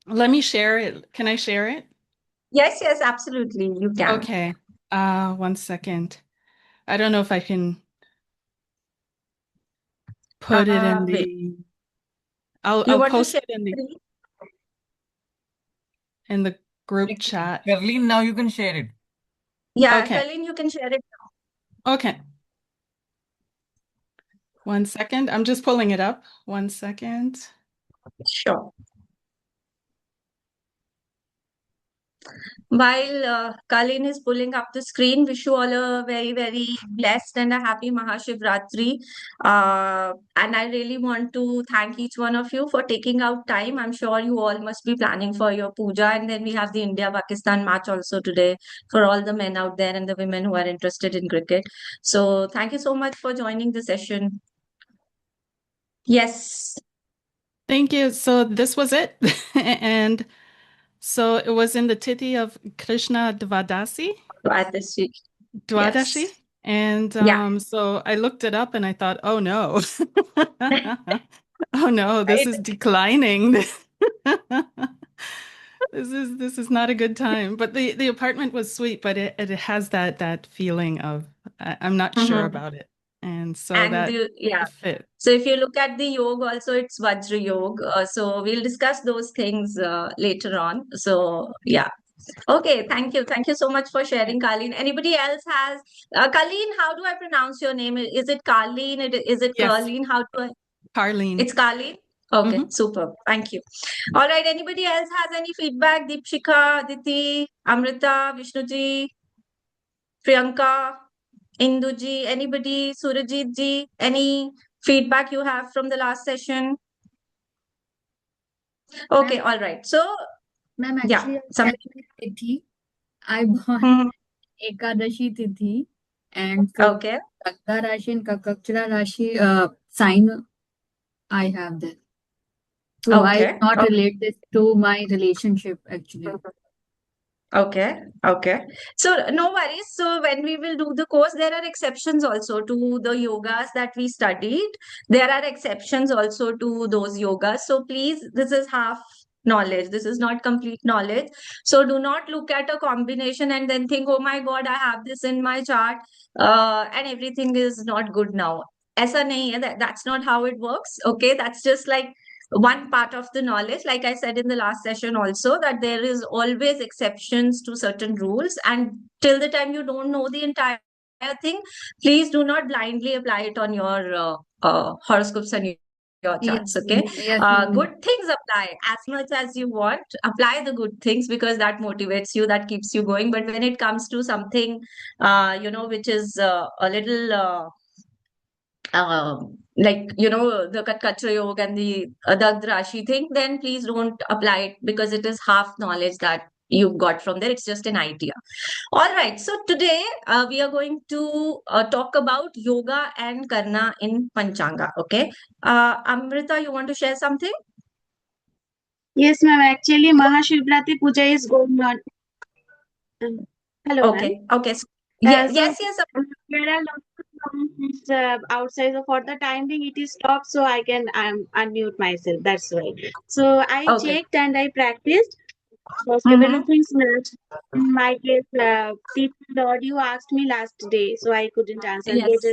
Let me share it. Can I share it? Yes, yes, absolutely. You can. Okay. 1 second. I don't know if I can put it in Wait. the I'll You I'll want to post share it in screen? the group Like, chat. Caroline, now you can share it. Yeah, Okay. Colleen, you can share it now. Okay. 1 second. I'm just pulling it up. 1 second. Sure. While Colleen is pulling up the screen, wish you all a very, very blessed and a happy Mahashivratri. And I really want to thank each one of you for taking out time. I'm sure you all must be planning for your puja. And then we have the India-Pakistan match also today for all the men out there and the women who are interested in cricket. So thank you so much for joining the session. Yes. Thank you. So this was it. And so it was in the Tithi of Krishna Dvadasi, Dwadashi. Dwadashi. Yes. And Yeah. so I looked it up and I thought, oh no. Oh no, this Right. is declining. This is not a good time. But the apartment was sweet, but it has that feeling of I'm not sure Mhm. about it. And so And that yeah. fit. So if you look at the yoga, also it's Vajra Yoga. So we'll discuss those things later on. So yeah. Okay. Thank you. Thank you so much for Yeah. sharing, Colleen. Anybody else has Colleen? How do I pronounce your name? Is it Colleen? Is it Yes, Colleen? How do I? Carlene. It's Colleen. Okay. Hmm. Super. Thank you. All right. Anybody else has any feedback? Deepshika, Diti, Amrita, Vishnuji, Priyanka, Induji, anybody, Surajit ji, any feedback you have from the last session? Okay, Ma'am, all right. So, ma'am, yeah, actually, I something. checked my tithi. I born Mhm. Ekadashi tithi, and for Okay, Kaka Rashi and Kakakchara Rashi sign I have that. So I okay, not relate this to my relationship actually. okay, okay. So, no worries. So, when we will do the course, there are exceptions also to the yogas that we studied. There are exceptions also to those yogas. So, please, this is half knowledge. This is not complete knowledge. So, do not look at a combination and then think, oh my God, I have this in my chart, and everything is not good now. ऐसा नहीं है. That's not how it works. Okay, that's just like one part of the knowledge. Like I said in the last session also, that there is always exceptions to certain rules, and till the time you don't know the entire thing, please do not blindly apply it on your horoscopes and your charts. Yes, Okay, yes, ma'am. good things apply as much as you want. Apply the good things because that motivates you, that keeps you going. But when it comes to something which is a little like the Katkatra Yoga and the Dagd Rashi thing, then please don't apply it because it is half knowledge that you've got from there. It's just an idea. All right. So today we are going to talk about yoga and karna in Panchanga. Okay. Amrita, you want to share something? Yes, ma'am. Actually, Mahashivratri Puja is going on. Hello, ma'am. Okay. Okay. So, yeah, So yes, yes. there are lots of problems outside. So for the time being, it is stopped, so I can unmute myself. That's why. So I Okay. checked and I practiced. So several Mm-hmm. things matched. In my case, people, the audio asked me last day, so I couldn't answer. Yes.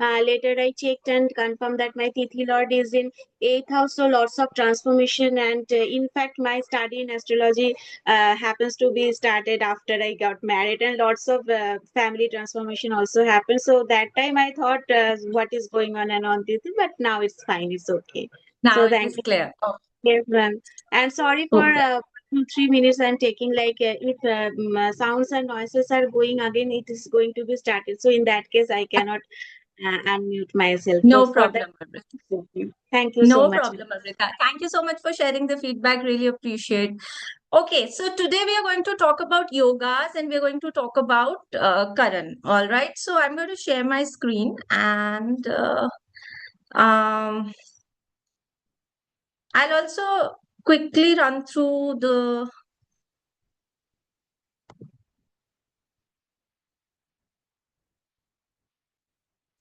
Later I checked and confirmed that my Tithi Lord is in 8th house, so lots of transformation. And in fact, my study in astrology happens to be started after I got married, and lots of family transformation also happened. So that time I thought, what is going on and on Tithi, but now it's fine, it's okay. Now So it thank is you. clear. Oh, Yes, ma'am. And sorry for okay. 2 3 minutes I'm taking, like if sounds and noises are going again, it is going to be started. So in that case, I cannot unmute myself. So No for that, problem. thank you so No much. problem, Amrita. Thank you so much for sharing the feedback. Really appreciate. Okay, so today we are going to talk about yogas and we're going to talk about Karan. All right, so I'm going to share my screen and um, I'll also quickly run through the.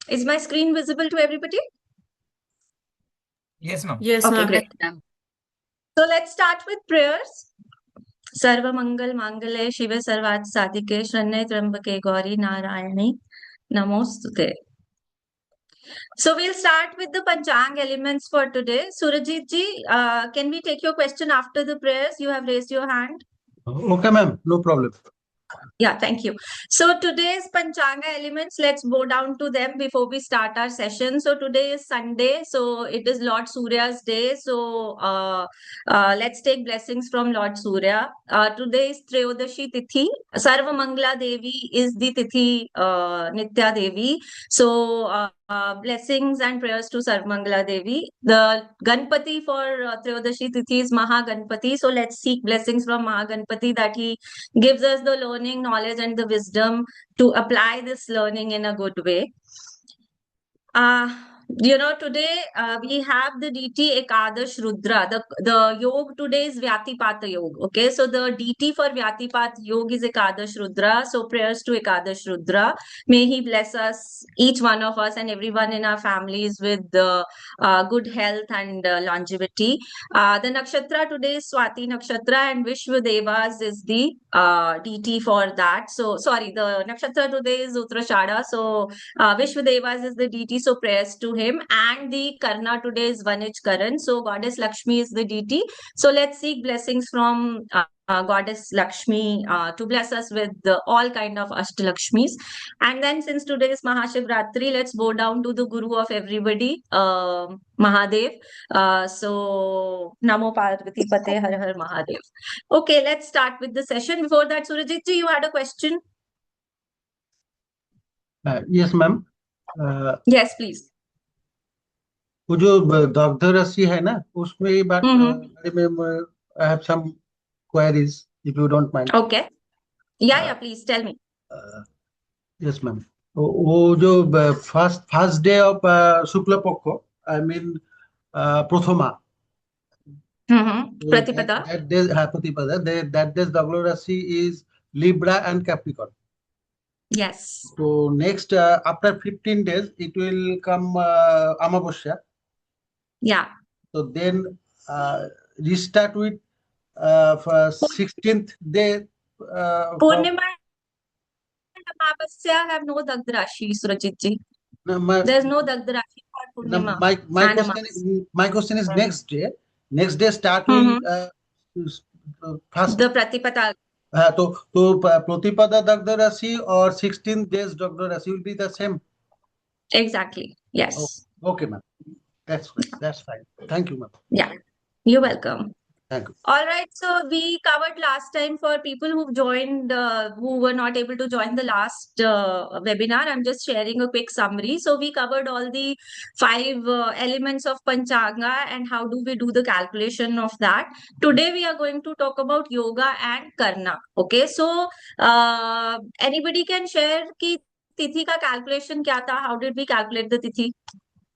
Is my screen visible to everybody? Yes, ma'am. Yes, Okay, ma'am. Yes, great. ma'am. So let's start with prayers. Sarva Mangal Mangale Shiva Sarvat Sadike Shranne Trambake Gauri Narayani Namostute. So we'll start with the Panchang elements for today. Surajit ji, can we take your question after the prayers? You have raised your hand. Okay, ma'am, no problem. Yeah, thank you. So today's Panchanga elements, let's go down to them before we start our session. So today is Sunday, so it is Lord Surya's day. So let's take blessings from Lord Surya. Today is Treyodashi Tithi. Sarva Mangala Devi is the Tithi Nitya Devi. So blessings and prayers to Sarva Mangala Devi. The Ganpati for Treyodashi Tithi is Mahaganpati. So let's seek blessings from Mahaganpati that he gives us the learning, knowledge, and the wisdom to apply this learning in a good way. Today we have the DT Ekadash Rudra. The yog today is Vyatipata Yog. Okay, so the DT for Vyatipat Yog is Ekadash Rudra. So prayers to Ekadash Rudra. May he bless us, each one of us, and everyone in our families with good health and longevity. The nakshatra today is Swati Nakshatra, and Vishwadevas is the DT for that. So sorry, the nakshatra today is Uttarashada. So Vishwadevas is the DT, so prayers to him. And the Karna today is Vanij Karan, so Goddess Lakshmi is the DT. So let's seek blessings from Goddess Lakshmi to bless us with all kind of Ashtalakshmis. And then since today is Mahashivratri, let's go down to the Guru of everybody, Mahadev. So Namo Parvati Pate Har Har Mahadev. Okay, let's start with the session. Before that, Surajit ji, you had a question? Yes, ma'am. Yes, please. वो जो दग्ध राशि है ना, उसमें ये बात I have some queries, if you don't mind. Okay. Yeah, please tell me. Yes, ma'am. वो जो first day of Shukla Pakko, I mean Prathama. Pratipada. That day, Pratipada. That day's Daglo Rashi is Libra and Capricorn. Yes. So next, after 15 days, it will come Amavasya. Yeah. So then restart with 16th day. Purnima and Amavasya have no Dagd Rashi, Surajit ji. There's no Dagd Rashi for Purnima. My question is next day. Next day start with first. The Pratipada. तो Pratipada Dagda Rashi or 16 days Dagda Rashi will be the same. Exactly. Yes. Okay, ma'am. That's fine. That's fine. Thank you, ma'am. Yeah. You're welcome. Thank you. All right. So we covered last time for people who've joined, who were not able to join the last webinar. I'm just sharing a quick summary. So we covered all the 5 elements of Panchanga and how do we do the calculation of that. Today we are going to talk about yoga and karna. Okay. So anybody can share ki tithi ka calculation kya tha? How did we calculate the tithi?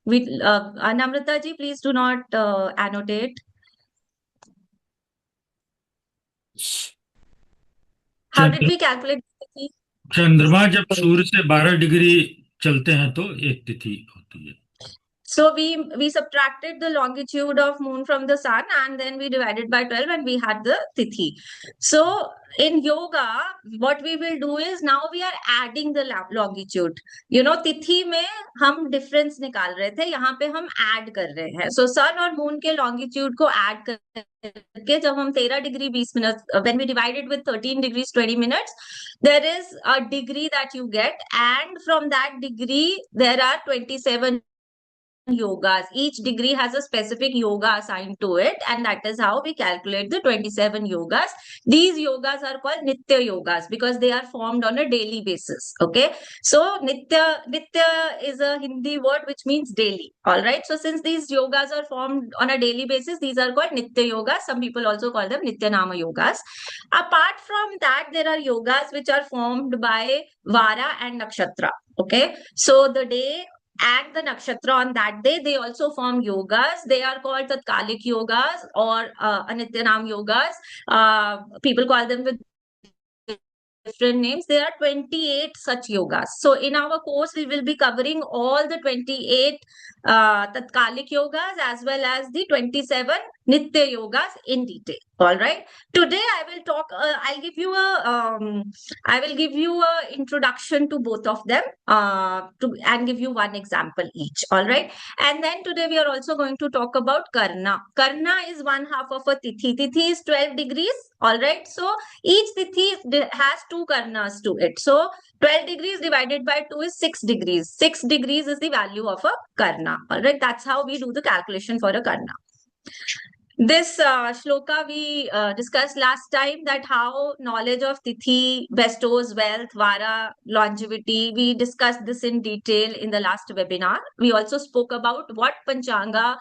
Namrata ji, please do not annotate. How did we calculate the tithi? चंद्रमा जब सूर्य से 12 degree चलते हैं तो एक तिथि होती है. So we subtracted the longitude of moon from the sun and then we divided by 12 and we had the tithi. So in yoga, what we will do is now we are adding the longitude. You know, tithi में हम difference निकाल रहे थे, यहाँ पे हम add कर रहे हैं. So sun और moon के longitude को add करके जब हम 13 degree 20 minute, when we divide it with 13 degrees 20 minutes, there is a degree that you get, and from that degree there are 27 yogas. Each degree has a specific yoga assigned to it, and that is how we calculate the 27 yogas. These yogas are called Nitya yogas because they are formed on a daily basis. Okay, so Nitya is a Hindi word which means daily. All right, so since these yogas are formed on a daily basis, these are called Nitya yogas. Some people also call them Nitya Nama yogas. Apart from that, there are yogas which are formed by Vara and Nakshatra. Okay, so the day and the nakshatra on that day, they also form yogas. They are called Tatkalik yogas or Anityanam yogas. People call them with different names. There are 28 such yogas. So in our course, we will be covering all the 28 Tatkalik yogas as well as the 27 Nitya yogas in detail. All right. Today I will talk. I will give you a introduction to both of them. And give you one example each. All right. And then today we are also going to talk about Karna. Karna is one half of a Tithi. Tithi is 12 degrees. All right. So each Tithi has 2 Karnas to it. So 12 degrees divided by 2 is 6 degrees. 6 degrees is the value of a Karna. All right. That's how we do the calculation for a Karna. This shloka we discussed last time, that how knowledge of Tithi bestows wealth, vara, longevity. We discussed this in detail in the last webinar. We also spoke about what Panchanga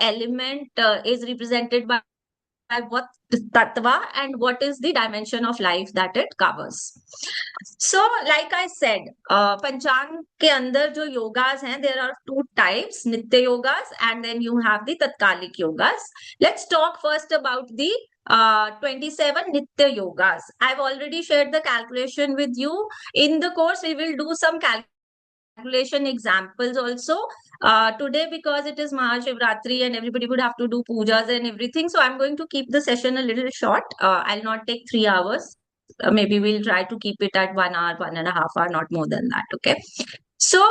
element is represented by what tattva and what is the dimension of life that it covers. So, like I said, Panchang ke andar jo yogas hain, there are 2 types, Nitya yogas and then you have the Tatkalik yogas. Let's talk first about the 27 Nitya yogas. I've already shared the calculation with you. In the course, we will do some calculation examples also. Today, because it is Mahashivratri and everybody would have to do pujas and everything, so I'm going to keep the session a little short. I'll not take 3 hours. Maybe we'll try to keep it at 1 hour, 1.5 hours, not more than that. Okay. So,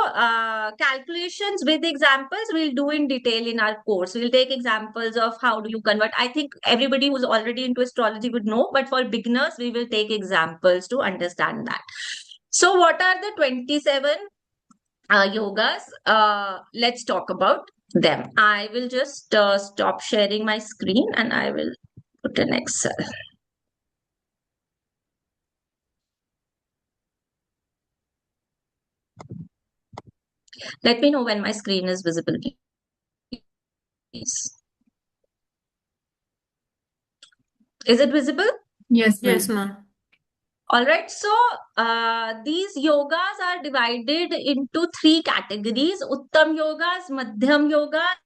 calculations with examples we'll do in detail in our course. We'll take examples of how do you convert. I think everybody who's already into astrology would know, but for beginners, we will take examples to understand that. So, what are the 27 yogas? Let's talk about them. I will just stop sharing my screen and I will put an Excel. Let me know when my screen is visible, please. Is it visible? Yes, Yes, ma'am. ma'am. All right. So these yogas are divided into 3 categories: Uttam yogas, Madhyam yogas,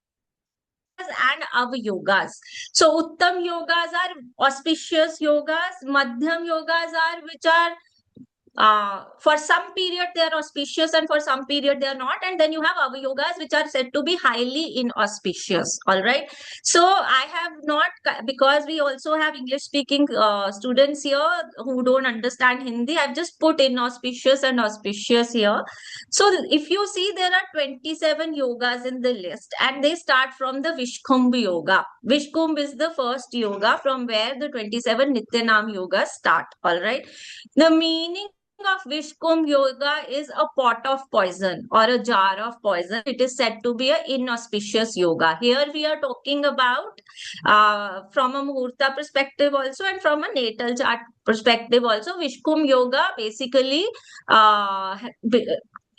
and Avyogas. So Uttam yogas are auspicious yogas. Madhyam yogas are which are for some period they are auspicious and for some period they are not, and then you have avyogas which are said to be highly inauspicious. All right. So I have not, because we also have English speaking students here who don't understand Hindi, I've just put inauspicious and auspicious here. So if you see, there are 27 yogas in the list and they start from the Vishkumbh yoga. Vishkumbh is the first yoga from where the 27 Nityanam yogas start. All right. The meaning of Vishkumbh yoga is a pot of poison or a jar of poison. It is said to be an inauspicious yoga. Here we are talking about from a Muhurta perspective also and from a natal chart perspective also. Vishkumbh yoga basically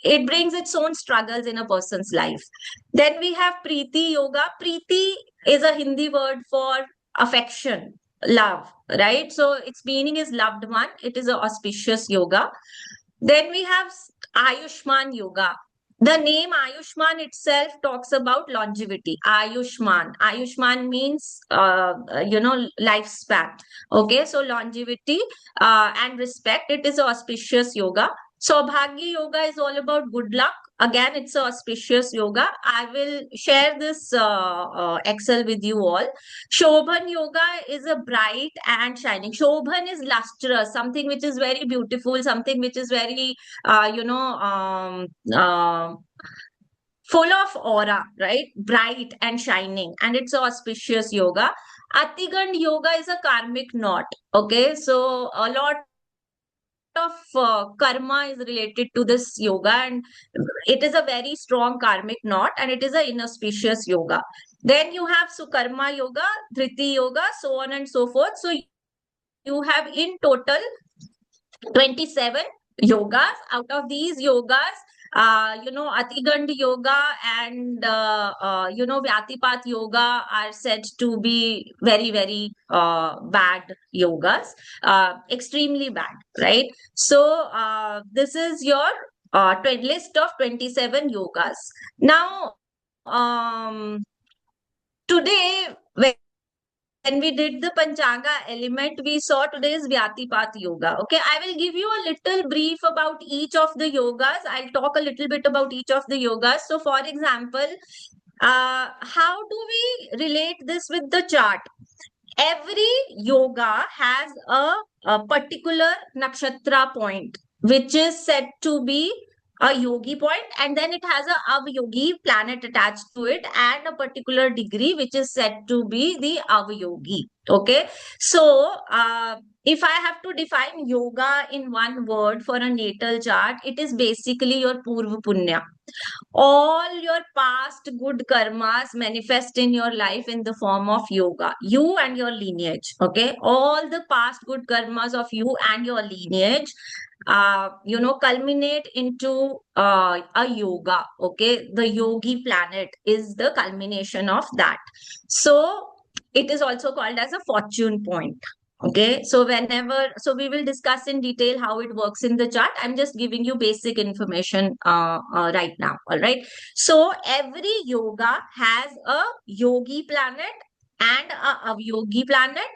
it brings its own struggles in a person's life. Then we have Preeti yoga. Preeti is a Hindi word for affection, love, right? So its meaning is loved one. It is an auspicious yoga. Then we have Ayushman yoga. The name Ayushman itself talks about longevity. Ayushman. Ayushman means, lifespan. Okay, so longevity and respect. It is an auspicious yoga. Saubhagya yoga is all about good luck. Again, it's an auspicious yoga. I will share this Excel with you all. Shobhan yoga is a bright and shining. Shobhan is lustrous, something which is very beautiful, something which is very, full of aura, right? Bright and shining. And it's an auspicious yoga. Atigand yoga is a karmic knot. Okay, so a lot of karma is related to this yoga, and it is a very strong karmic knot, and it is an inauspicious yoga. Then you have Sukarma yoga, Dhriti yoga, so on and so forth. So you have in total 27 yogas. Out of these yogas, Atigand yoga and Vyatipat yoga are said to be very, very bad yogas, extremely bad, right? So this is your list of 27 yogas. Now, today, when we did the Panchanga element, we saw today's Vyatipat yoga. Okay, I will give you a little brief about each of the yogas. I'll talk a little bit about each of the yogas. So, for example, how do we relate this with the chart? Every yoga has a particular nakshatra point, which is said to be a yogi point, and then it has a avyogi planet attached to it, and a particular degree, which is said to be the avyogi. Okay, so if I have to define yoga in one word for a natal chart, it is basically your purva punya. All your past good karmas manifest in your life in the form of yoga, you and your lineage. Okay, all the past good karmas of you and your lineage culminate into a yoga. Okay, the yogi planet is the culmination of that. So it is also called as a fortune point. Okay, so we will discuss in detail how it works in the chart. I'm just giving you basic information right now. All right. So every yoga has a yogi planet and a avyogi planet,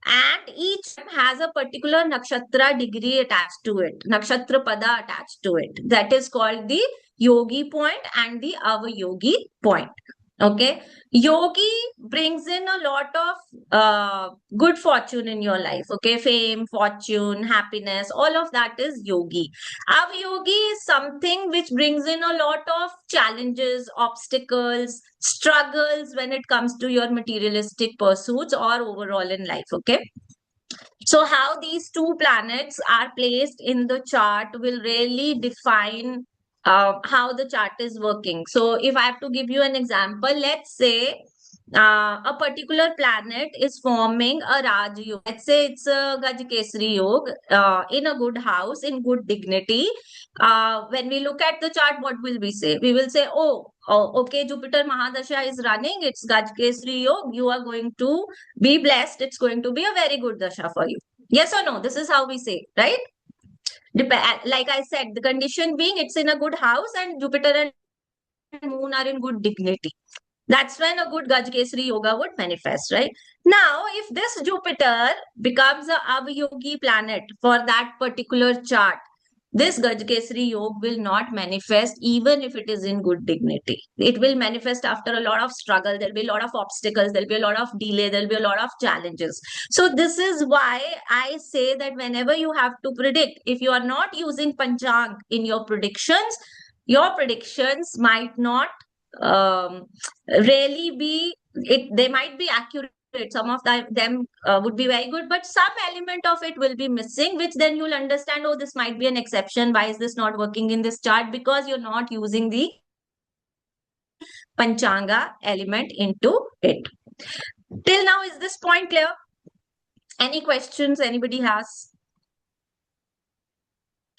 and each has a particular nakshatra degree attached to it, nakshatra pada attached to it. That is called the yogi point and the avyogi point. Okay, yogi brings in a lot of good fortune in your life. Okay, fame, fortune, happiness, all of that is yogi. Avyogi is something which brings in a lot of challenges, obstacles, struggles when it comes to your materialistic pursuits or overall in life. Okay, so how these two planets are placed in the chart will really define how the chart is working. So if I have to give you an example, let's say a particular planet is forming a Raj Yoga. Let's say it's a Gajkesari Yoga in a good house, in good dignity. When we look at the chart, what will we say? We will say, oh, okay, Jupiter Mahadasha is running, it's Gajkesari Yoga, you are going to be blessed, it's going to be a very good dasha for you. Yes or no? This is how we say, right? Like I said, the condition being it's in a good house and Jupiter and Moon are in good dignity. That's when a good Gajkesari Yoga would manifest, right? Now, if this Jupiter becomes a avyogi planet for that particular chart, this Gajkesari Yoga will not manifest even if it is in good dignity. It will manifest after a lot of struggle. There'll be a lot of obstacles. There'll be a lot of delay. There'll be a lot of challenges. So this is why I say that whenever you have to predict, if you are not using Panchang in your predictions might not really be they might be accurate. Some of them would be very good, but some element of it will be missing, which then you'll understand, oh, this might be an exception. Why is this not working in this chart? Because you're not using the Panchanga element into it. Till now, is this point clear? Any questions anybody has?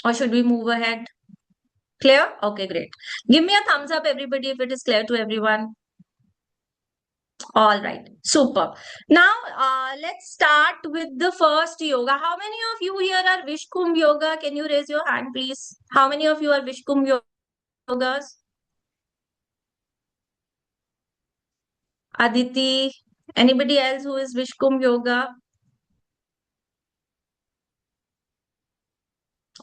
Or should we move ahead? Clear? Okay, great. Give me a thumbs up, everybody, if it is clear to everyone. All right, super. Now, let's start with the first yoga. How many of you here are Vishkum Yoga? Can you raise your hand, please? How many of you are Vishkum Yogas? Aditi, anybody else who is Vishkum Yoga?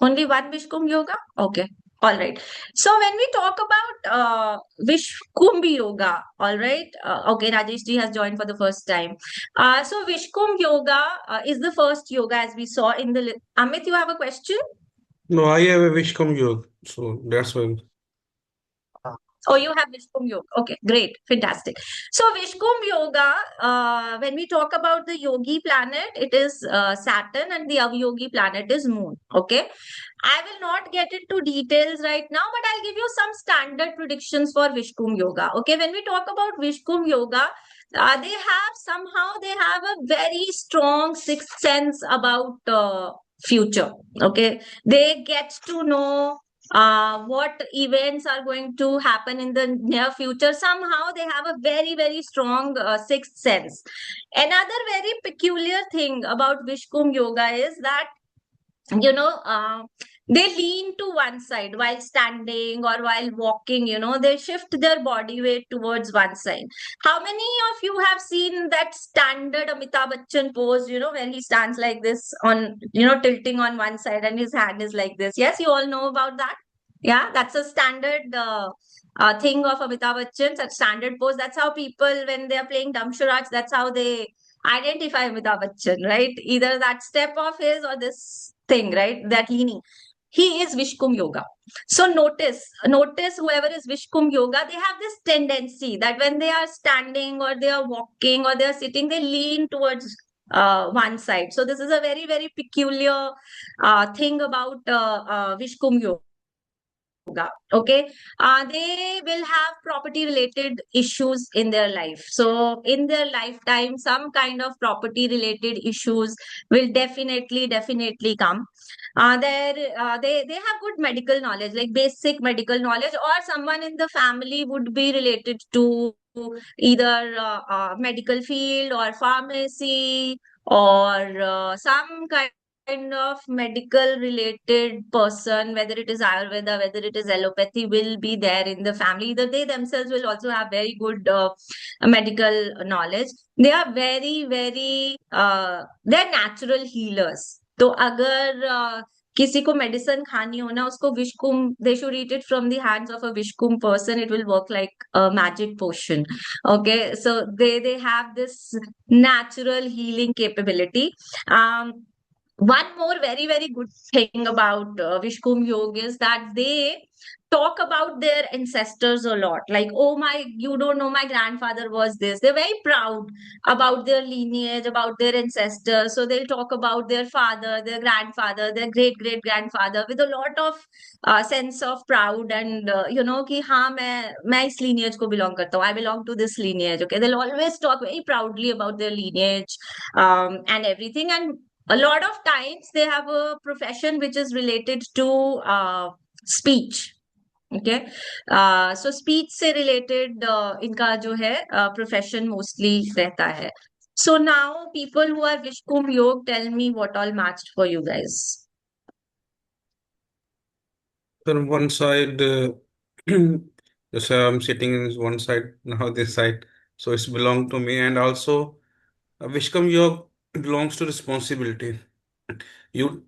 Only one Vishkum Yoga? Okay. All right. So when we talk about Vishkumbhi Yoga, all right. Okay, Rajesh ji has joined for the first time. So Vishkumbh Yoga is the first yoga as we saw in the... Amit, you have a question? No, I have a Vishkam Yoga, so that's why. Oh, you have Vishkum Yoga. Okay, great. Fantastic. So Vishkum Yoga, when we talk about the yogi planet, it is Saturn, and the avyogi planet is Moon. Okay. I will not get into details right now, but I'll give you some standard predictions for Vishkum Yoga. Okay. When we talk about Vishkum Yoga, they have a very strong sixth sense about future. Okay. They get to know what events are going to happen in the near future. Somehow they have a very, very strong sixth sense. Another very peculiar thing about Vishkum Yoga is that, they lean to one side while standing or while walking, they shift their body weight towards one side. How many of you have seen that standard Amitabh Bachchan pose, when he stands like this on, tilting on one side and his hand is like this? Yes, you all know about that? Yeah, that's a standard thing of Amitabh Bachchan, such standard pose. That's how people, when they are playing Damsharaj, that's how they identify Amitabh Bachchan, right? Either that step of his or this thing, right? That leaning. He is Vishkum Yoga. So notice whoever is Vishkum Yoga, they have this tendency that when they are standing or they are walking or they are sitting, they lean towards one side. So this is a very, very peculiar thing about Vishkum Yoga. Okay, they will have property related issues in their life. So in their lifetime, some kind of property related issues will definitely come. They have good medical knowledge, like basic medical knowledge, or someone in the family would be related to either medical field or pharmacy or some kind of medical related person, whether it is Ayurveda, whether it is allopathy, will be there in the family. Either they themselves will also have very good medical knowledge. They are very they're natural healers. तो अगर किसी को medicine खानी हो ना, उसको विशकुम, they should eat it from the hands of a Vishkum person. It will work like a magic potion. Okay, so they have this natural healing capability. One more very good thing about Vishkum Yoga is that they talk about their ancestors a lot. Like, oh my, you don't know, my grandfather was this. They're very proud about their lineage, about their ancestors. So they'll talk about their father, their grandfather, their great grandfather with a lot of sense of proud and कि हाँ मैं इस lineage को belong करता हूँ. I belong to this lineage. Okay, they'll always talk very proudly about their lineage and everything. And a lot of times they have a profession which is related to speech. Okay, so speech से related इनका जो है profession mostly रहता है. So now people who are Vishkum Yog, tell me what all matched for you guys. On one side, just I'm sitting in one side, now this side. So it's belong to me. And also, Vishkam Yog belongs to responsibility. You,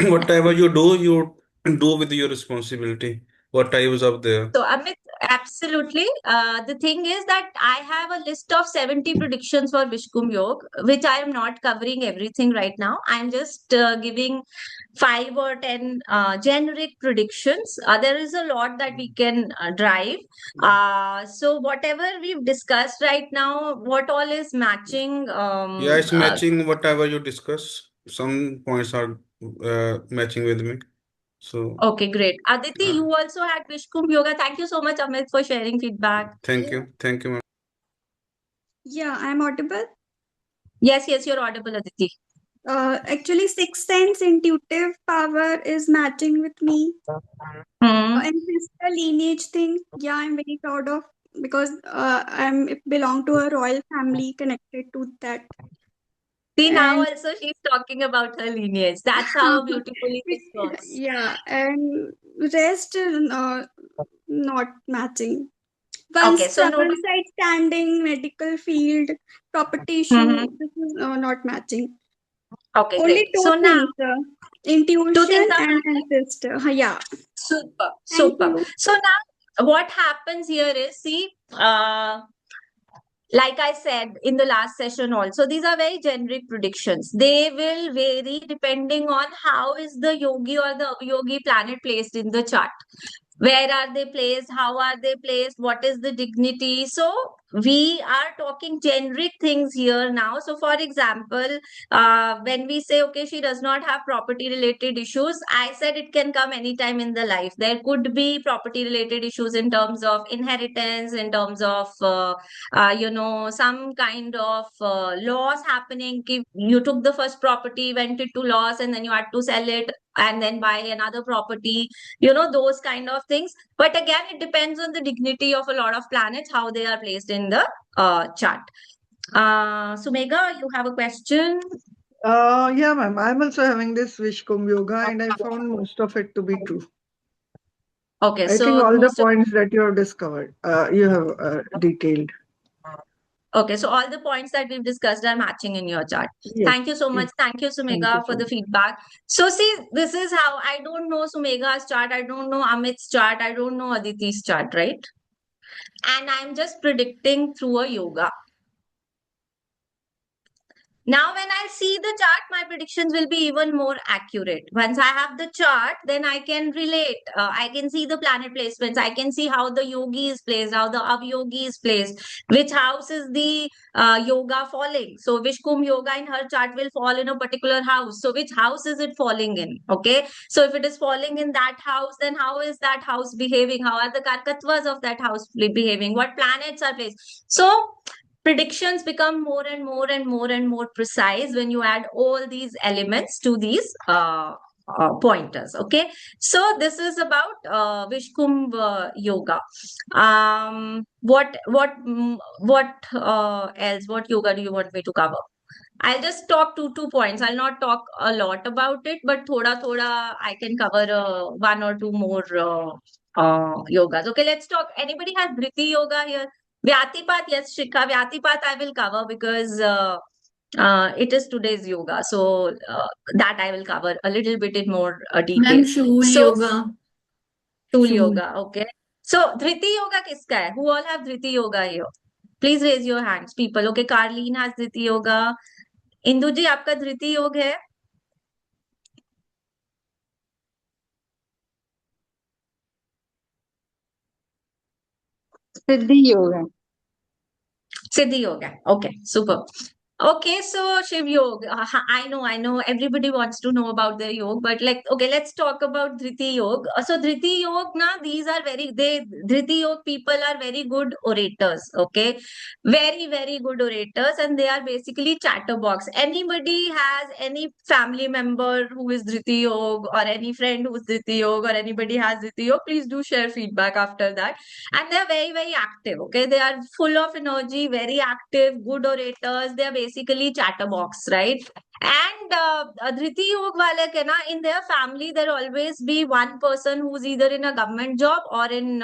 whatever you do with your responsibility. What I was up there. So Amit, absolutely. The thing is that I have a list of 70 predictions for Vishkum Yog, which I am not covering everything right now. I'm just giving 5 or 10 generic predictions. There is a lot that we can drive. So whatever we've discussed right now, what all is matching? Yeah, it's matching whatever you discuss. Some points are matching with me. So Okay, great. Aditi, you also had Vishkum Yoga. Thank you so much, Amit, for sharing feedback. thank you, ma'am. Yeah, I'm audible. Yes, you're audible, Aditi. Actually, sixth sense intuitive power is matching with me. And this lineage thing, yeah, I'm very proud of because I'm belong to a royal family connected to that. See, now And- also she's talking about her lineage. That's how beautifully this works. Yeah, and rest not matching. One Okay, so one side standing, medical field, property issue, this is not matching. Okay, Only great. two So now, things, intuition are and matching? ancestor. Yeah. Super. you. So now what happens here is, see, like I said in the last session also, these are very generic predictions. They will vary depending on how is the yogi or the yogi planet placed in the chart. Where are they placed? How are they placed? What is the dignity? So we are talking generic things here now. So for example, when we say, okay, she does not have property related issues, I said it can come anytime in the life. There could be property related issues in terms of inheritance, in terms of some kind of loss happening. You took the first property, went it to loss, and then you had to sell it and then buy another property, those kind of things. But again, it depends on the dignity of a lot of planets, how they are placed in the chart. Sumega, you have a question? Yeah, ma'am. I'm also having this Vishkum Yoga and I found most of it to be true. Okay, I think all the points that you have discovered, you have detailed. Okay, so all the points that we've discussed are matching in your chart. Yes. Thank you so much. Thank you, Thank Sumega, you for so the much. feedback. So see, this is how I don't know Sumega's chart, I don't know Amit's chart, I don't know Aditi's chart, right? And I'm just predicting through a yoga. Now, when I see the chart, my predictions will be even more accurate. Once I have the chart, then I can relate. I can see the planet placements. I can see how the yogi is placed, how the avyogi is placed, which house is the yoga falling. So, Vishkum yoga in her chart will fall in a particular house. So, which house is it falling in? Okay. So, if it is falling in that house, then how is that house behaving? How are the karkatvas of that house behaving? What planets are placed? So, predictions become more and more and more and more precise when you add all these elements to these pointers. Okay, so this is about Vishkumbh yoga. What else? What yoga do you want me to cover? I'll just talk two points. I'll not talk a lot about it, but thoda I can cover one or two more yogas. Okay, let's talk. Anybody has Dhriti yoga here? Vyatipat, yes, Shikha. Vyatipat I will cover because it is today's yoga. So that I will cover a little bit in more detail. Ma'am, Shul So, yoga. Shul Shul. yoga, okay. So Dhriti yoga kiska hai? Who all have Dhriti yoga here? Please raise your hands, people. Okay, Carleen has Dhriti yoga. Indu जी आपका धृति योग है? सिद्धि योग है. सिद्धि योग है. Okay, super. Okay, so Shiv Yoga. I know. Everybody wants to know about their yoga, but let's talk about Dhriti Yoga. So Dhriti Yoga, these are Dhriti Yoga people are very good orators. Okay, very very good orators, and they are basically chatterbox. Anybody has any family member who is Dhriti Yoga, or any friend who is Dhriti Yoga, or anybody has Dhriti Yoga, please do share feedback after that. And they are very very active. Okay, they are full of energy, very active, good orators. They are basically chatterbox, right? And Dhriti Yog wale ke na, in their family there always be one person who's either in a government job or in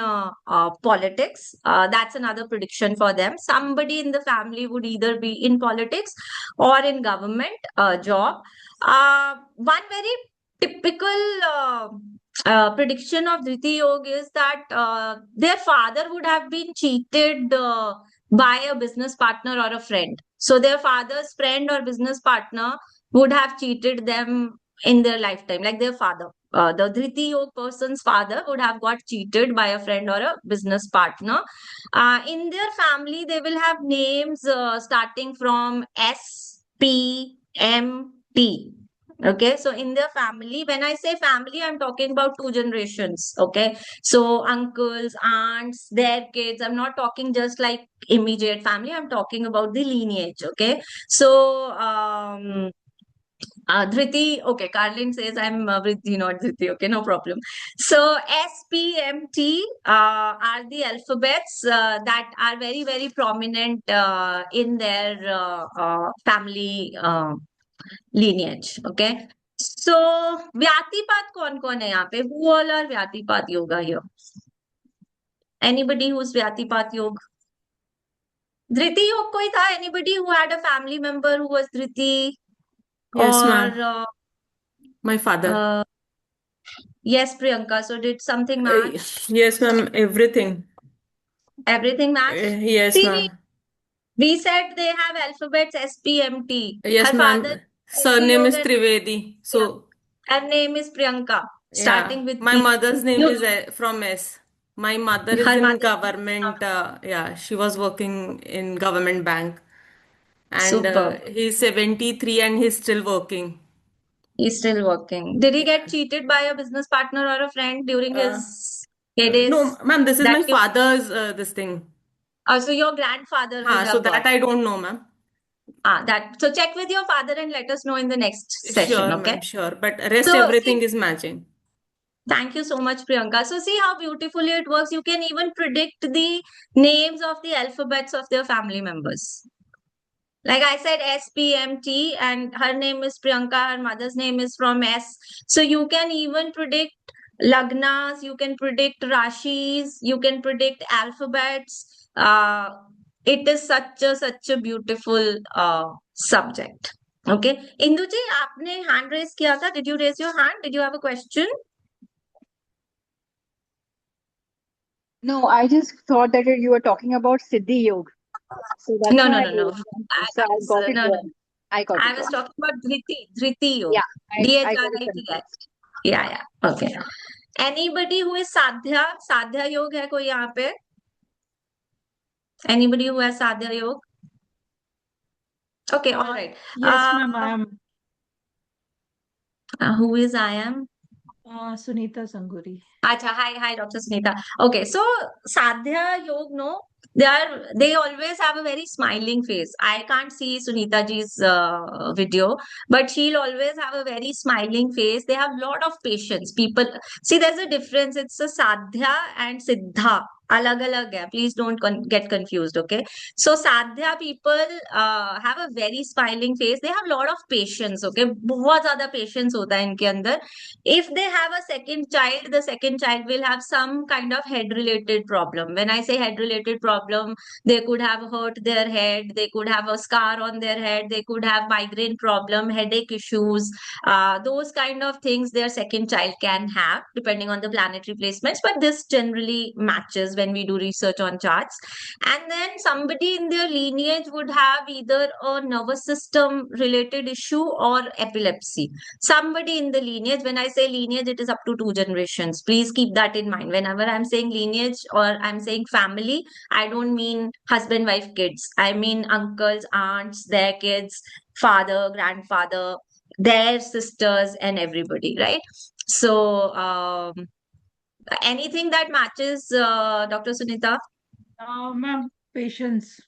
politics. That's another prediction for them. Somebody in the family would either be in politics or in government job. One very typical prediction of Dhriti Yog is that their father would have been cheated by a business partner or a friend. So their father's friend or business partner would have cheated them in their lifetime, like their father. The Dhriti Yog person's father would have got cheated by a friend or a business partner. In their family, they will have names starting from S, P, M, T. Okay, so in their family, when I say family, I'm talking about two generations. Okay, so uncles, aunts, their kids. I'm not talking just like immediate family. I'm talking about the lineage. Okay, so Dhriti, okay, Carlin says I'm Vriddhi, not Dhriti. Okay, no problem. So S, P, M, T are the alphabets that are very, very prominent in their family lineage. Okay. So Vyatipat कौन है यहाँ पे? Who all are Vyatipat yoga here? Anybody who's Vyatipat yoga? Dhriti yog कोई था? Anybody who had a family member who was Dhriti? Yes, Or ma'am. My father. yes, Priyanka. So did something match? Yes, ma'am. Everything. Everything match? Yes, See, ma'am. we said they have alphabets S, P, M, T. Yes, Her ma'am. father Surname is yoga. Trivedi. So, Her name is Priyanka, yeah. starting with My P. mother's name You- is from S. My mother is Her in mother. government. Yeah, she was working in government bank. And Superb. he's 73 and he's still working. He's still working. Did he get cheated by a business partner or a friend during his heydays? No, ma'am, this is That my you- father's this thing. So your grandfather would So have that got. I don't know, ma'am. So check with your father and let us know in the next session, Sure, okay? ma'am, sure. But rest So, everything is matching. Thank you so much, Priyanka. So see how beautifully it works. You can even predict the names of the alphabets of their family members. Like I said, S, P, M, T, and her name is Priyanka. Her mother's name is from S. So you can even predict lagnas. You can predict rashis. You can predict alphabets. It is such a beautiful subject. Okay, Induji, आपने hand raise किया था. Did you raise your hand? Did you have a question? No, I just thought that you were talking about Siddhi Yoga. So that's No, why no, no, no. so I got it No, wrong. I got I it was wrong. talking about Dhriti Yoga. Yeah, I got it DHRITI. confused. Yeah. Okay. Anybody who is Sadhya? Sadhya Yoga है कोई यहाँ पे? Anybody who has Sadhya Yoga? Okay, all right. Yes, ma'am, I am. Who is I am? Sunita Sanguri. Acha, hi, Dr. Sunita. Okay, so Sadhya Yoga, no, they always have a very smiling face. I can't see Sunita ji's video, but she'll always have a very smiling face. They have a lot of patience. People see, there's a difference. It's a Sadhya and Siddha. Alag hai. Please don't get confused. Okay, so Sadhya people have a very smiling face. They have a lot of patience. Okay, बहुत ज़्यादा patience होता है इनके अंदर. If they have a second child, the second child will have some kind of head related problem. When I say head related problem, they could have hurt their head, they could have a scar on their head, they could have migraine problem, headache issues, those kind of things their second child can have depending on the planetary placements. But this generally matches when we do research on charts. And then somebody in their lineage would have either a nervous system related issue or epilepsy. Somebody in the lineage, when I say lineage, it is up to 2 generations. Please keep that in mind. Whenever I'm saying lineage or I'm saying family, I don't mean husband, wife, kids. I mean uncles, aunts, their kids, father, grandfather, their sisters, and everybody, right? So, anything that matches, Dr. Sunita? Ma'am, patience.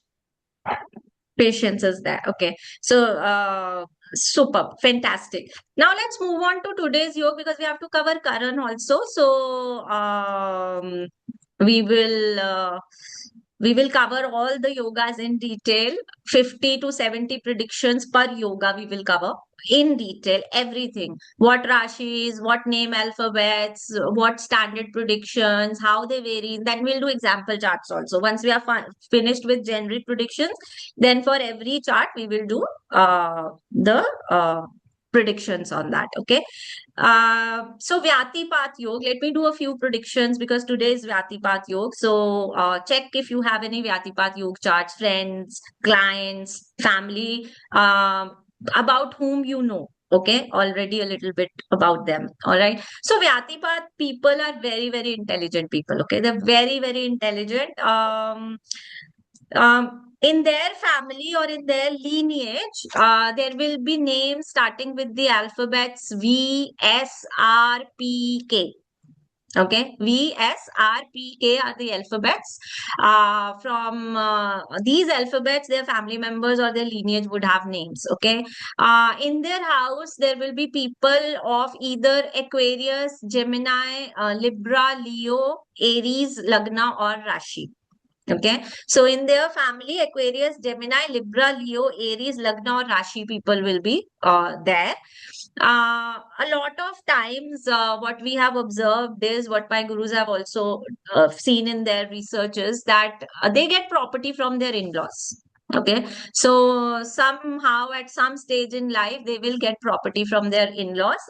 Patience is there. Okay. So, superb. Fantastic. Now let's move on to today's yoga because we have to cover Karan also. So, we will cover all the yogas in detail. 50 to 70 predictions per yoga we will cover in detail, everything. What rashis, what name alphabets, what standard predictions, how they vary. Then we'll do example charts also. Once we are finished with generic predictions, then for every chart we will do the predictions on that. Okay. So Vyatipat Yoga, let me do a few predictions because today is Vyatipat Yoga. So check if you have any Vyatipat Yoga charts, friends, clients, family, about whom you know. Okay, already a little bit about them. All right. So Vyatipat people are very, very intelligent people. Okay, they're very, very intelligent. In their family or in their lineage, there will be names starting with the alphabets V, S, R, P, K. Okay, V, S, R, P, K are the alphabets. From these alphabets, their family members or their lineage would have names. Okay, in their house, there will be people of either Aquarius, Gemini, Libra, Leo, Aries, Lagna, or Rashi. Okay, so in their family, Aquarius, Gemini, Libra, Leo, Aries, Lagna, or Rashi people will be there. A lot of times, what we have observed is what my gurus have also seen in their researches that they get property from their in-laws. Okay, so somehow at some stage in life, they will get property from their in-laws.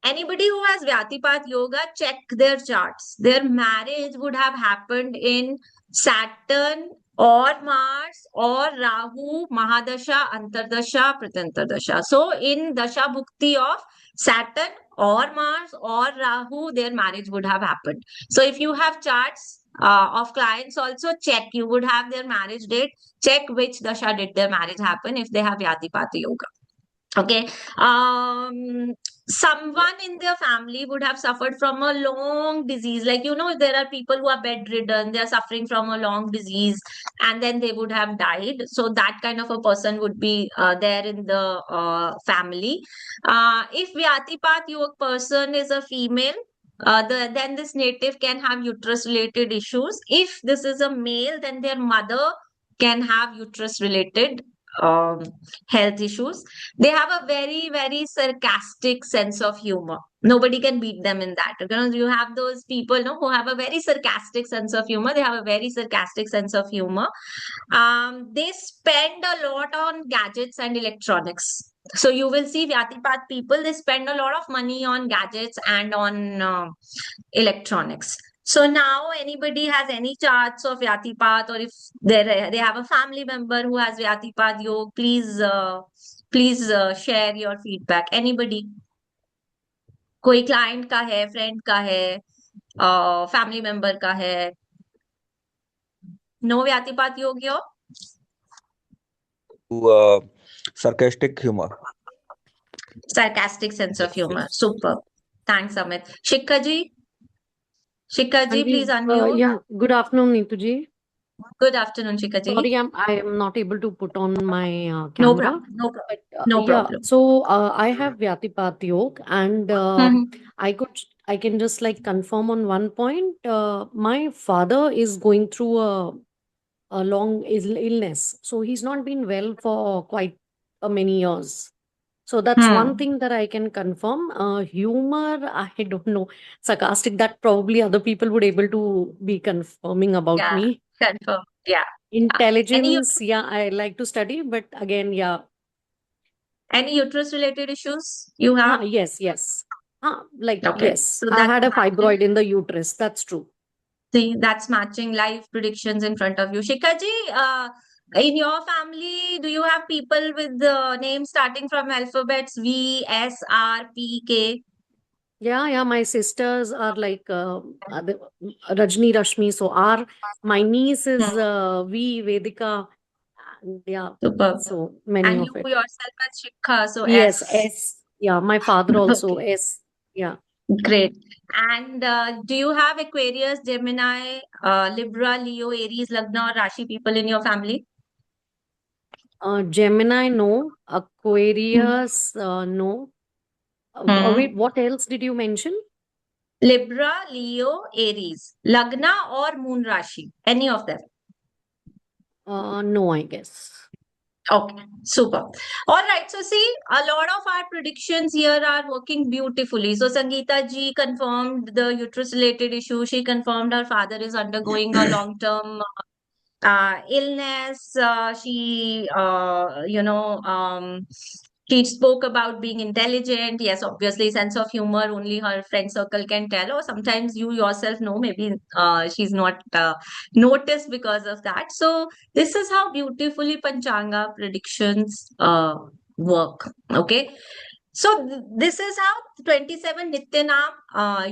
Anybody who has Vyatipat Yoga, check their charts. Their marriage would have happened in Saturn or Mars or Rahu, Mahadasha, Antardasha, Pratantardasha. So in Dasha Bhukti of Saturn or Mars or Rahu, their marriage would have happened. So if you have charts of clients also, check. You would have their marriage date. Check which Dasha did their marriage happen if they have Vyatipat Yoga. Okay. Someone in their family would have suffered from a long disease. Like, there are people who are bedridden, they are suffering from a long disease, and then they would have died. So that kind of a person would be there in the family. If Vyatipat Yoga person is a female, then this native can have uterus related issues. If this is a male, then their mother can have uterus related health issues. They have a very, very sarcastic sense of humor. Nobody can beat them in that. You have those people, no, who have a very sarcastic sense of humor. They have a very sarcastic sense of humor. They spend a lot on gadgets and electronics. So you will see Vyatipat people, they spend a lot of money on gadgets and on electronics. So now anybody has any charts of Vyatipat, or if they have a family member who has Vyatipat Yog, please share your feedback. Anybody? कोई client का है, friend का है, family member का है? No Vyatipat Yog here? Sarcastic humor. Sarcastic sense of humor. Yes. Super. Thanks, Amit. Shikha ji, please unmute. Yeah, good afternoon, Neetu ji. Good afternoon, Shikha ji. Sorry, I am not able to put on my No camera. problem. No problem. But No yeah, problem. so I have Vyatipat Yog, and Mhm. I can just like confirm on one point. My father is going through a long illness, so he's not been well for quite many years. So that's one Hmm. thing that I can confirm. Humor, I don't know. Sarcastic, that probably other people would able to be confirming about Yeah, me. confirm. Yeah. Any Intelligence, yeah, I like to study, but again, yeah. any uterus related issues you have? Yes. Like, Okay. yes, So I that's had a matching. fibroid in the uterus. That's true. See, that's matching live predictions in front of you. Shikha ji, in your family, do you have people with the names starting from alphabets V, S, R, P, K? Yeah, my sisters are like Rajni, Rashmi. So my niece is V, Vedika. And yeah, Superb. so many And of you it. yourself as Shikha, so Yes, S. S. Yeah, my father also Okay. S. Yeah. Great. And do you have Aquarius, Gemini, Libra, Leo, Aries, Lagna, or Rashi people in your family? Gemini, no. Aquarius, no. Wait, what else did you mention? Libra, Leo, Aries, Lagna, or Moon Rashi? Any of them? No, I guess. Okay, super. All right, so see, a lot of our predictions here are working beautifully. So Sangeeta ji confirmed the uterus related issue. She confirmed her father is undergoing a long-term illness. She spoke about being intelligent. Yes, obviously, sense of humor, only her friend circle can tell. Or sometimes you yourself know, maybe she's not noticed because of that. So this is how beautifully Panchanga predictions work. Okay. So this is how 27 Nityanam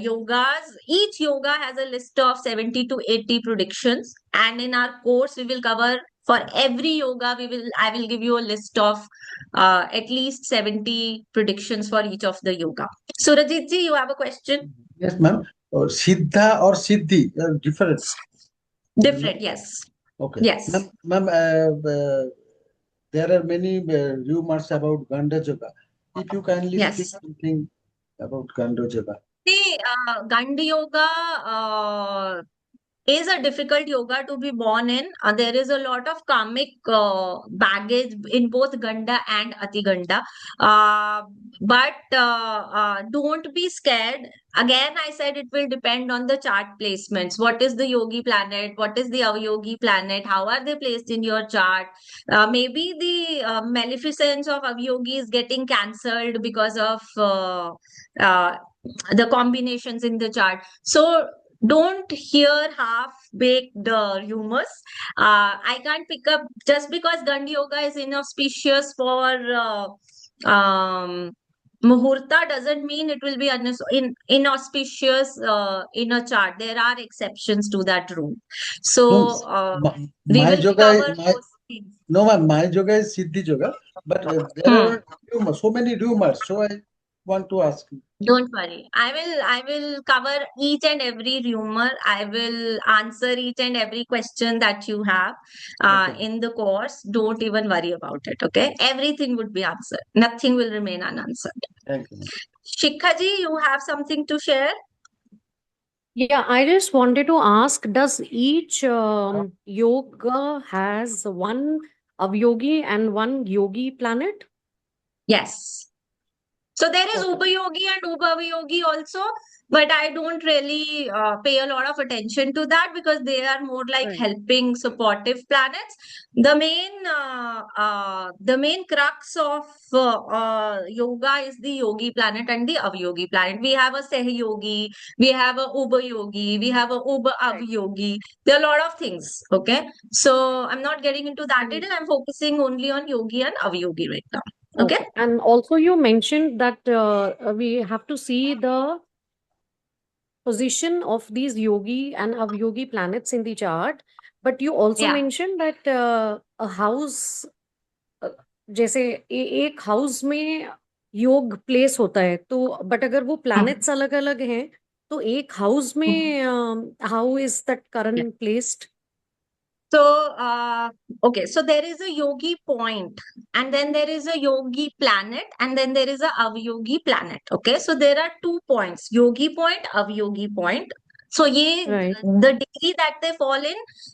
yogas, each yoga has a list of 70 to 80 predictions. And in our course, we will cover for every yoga, I will give you a list of at least 70 predictions for each of the yoga. Surajit ji, you have a question? Yes, ma'am. Siddha or Siddhi, different. Different, yes. Okay. Yes. Ma'am, there are many rumors about Ganda Yoga. If you kindly Yes. speak something about Ganda Yoga. See, Ganda yoga is a difficult yoga to be born in. There is a lot of karmic baggage in both Ganda and Atiganda. But don't be scared. Again, I said it will depend on the chart placements. What is the yogi planet? What is the avyogi planet? How are they placed in your chart? Maybe the maleficence of avyogi is getting cancelled because of the combinations in the chart. So don't hear half-baked rumors. I can't pick up just because Ganda yoga is inauspicious for Muhurta doesn't mean it will be inauspicious in a chart. There are exceptions to that rule. So we My will yoga, cover those things. no, ma'am, my yoga is Siddhi yoga, but there are rumors, so many rumors. So I want to ask you. Don't worry. I will cover each and every rumor. I will answer each and every question that you have in the course. Don't even worry about it. Okay. Everything would be answered. Nothing will remain unanswered. Thank you. Shikha ji, you have something to share? Yeah, I just wanted to ask, does each yoga has one avyogi and one yogi planet? Yes. So there is Okay. Upayogi and Upavayogi also, but I don't really pay a lot of attention to that because they are more like Right. helping, supportive planets. The main crux of yoga is the Yogi planet and the Avyogi planet. We have a Sahyogi, we have a Upayogi, we have a Avyogi. There are a lot of things. Okay, so I'm not getting into that detail. I'm focusing only on Yogi and Avyogi right now. Okay. Okay. And also you mentioned that we have to see the position of these yogi and avyogi planets in the chart, but you also Yeah. mentioned that a house जैसे एक house में योग place होता है, तो but अगर वो planets अलग अलग हैं तो एक हाउस में how is that current placed? So, okay, so there is a yogi point, and then there is a yogi planet, and then there is a avyogi planet. Okay, so there are 2 points, yogi point, avyogi point. So, Right. the degree that they fall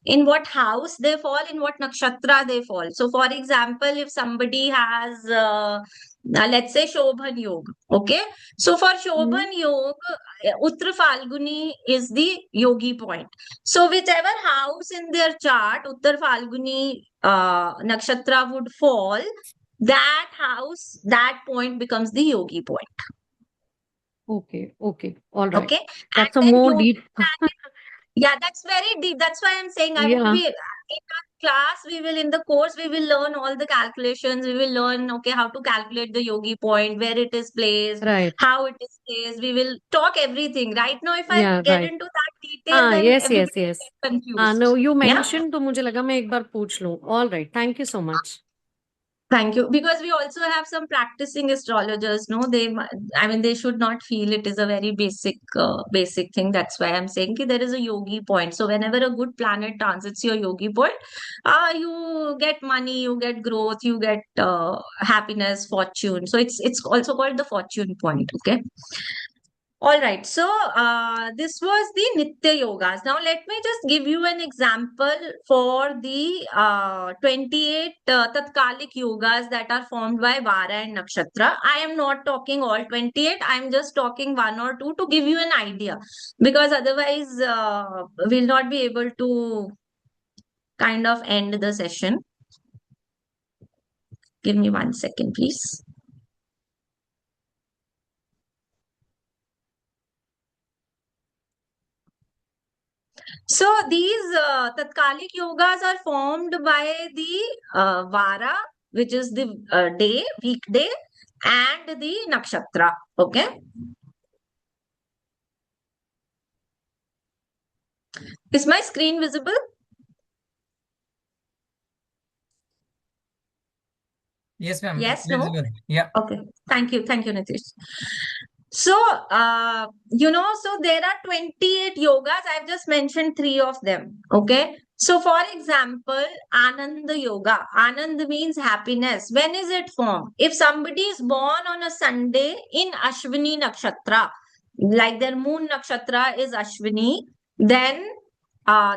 in what house they fall, in what nakshatra they fall. So, for example, if somebody has, let's say, Shobhan Yoga, okay? So, for Shobhan Yoga, Uttar Falguni is the yogi point. So whichever house in their chart Uttar Falguni nakshatra would fall, that house, that point becomes the yogi point. Okay, okay, all right. Okay, That's and a then more yogi deep. planet, yeah, that's very deep. That's why I'm saying I will Yeah. be in our class. We will in the course we will learn all the calculations. We will learn okay how to calculate the yogi point, where it is placed, Right. how it is placed. We will talk everything. Right now, if I Yeah, get right. into that detail, then Yes, everybody yes, yes. will get confused. No, you Yeah. mentioned, तो मुझे लगा मैं एक बार पूछ लूं. All right, thank you so much. Thank you. Because we also have some practicing astrologers, no? I mean, they should not feel it is a very basic thing. That's why I'm saying that there is a yogi point. So whenever a good planet transits your yogi point, you get money, you get growth, you get happiness, fortune. So it's also called the fortune point. Okay. All right, so this was the Nitya Yogas. Now, let me just give you an example for the 28 Tatkalik Yogas that are formed by Vara and Nakshatra. I am not talking all 28, I am just talking 1 or 2 to give you an idea because otherwise, we'll not be able to kind of end the session. Give me 1 second, please. So these Tatkalik yogas are formed by the Vara, which is the day, weekday, and the Nakshatra. Okay. Is my screen visible? Yes, ma'am. Yes, It's no? visible. Yeah. Okay. Thank you, Nitish. So, so there are 28 yogas. I've just mentioned 3 of them. Okay. So, for example, Ananda Yoga. Anand means happiness. When is it formed? If somebody is born on a Sunday in Ashwini Nakshatra, like their moon Nakshatra is Ashwini, then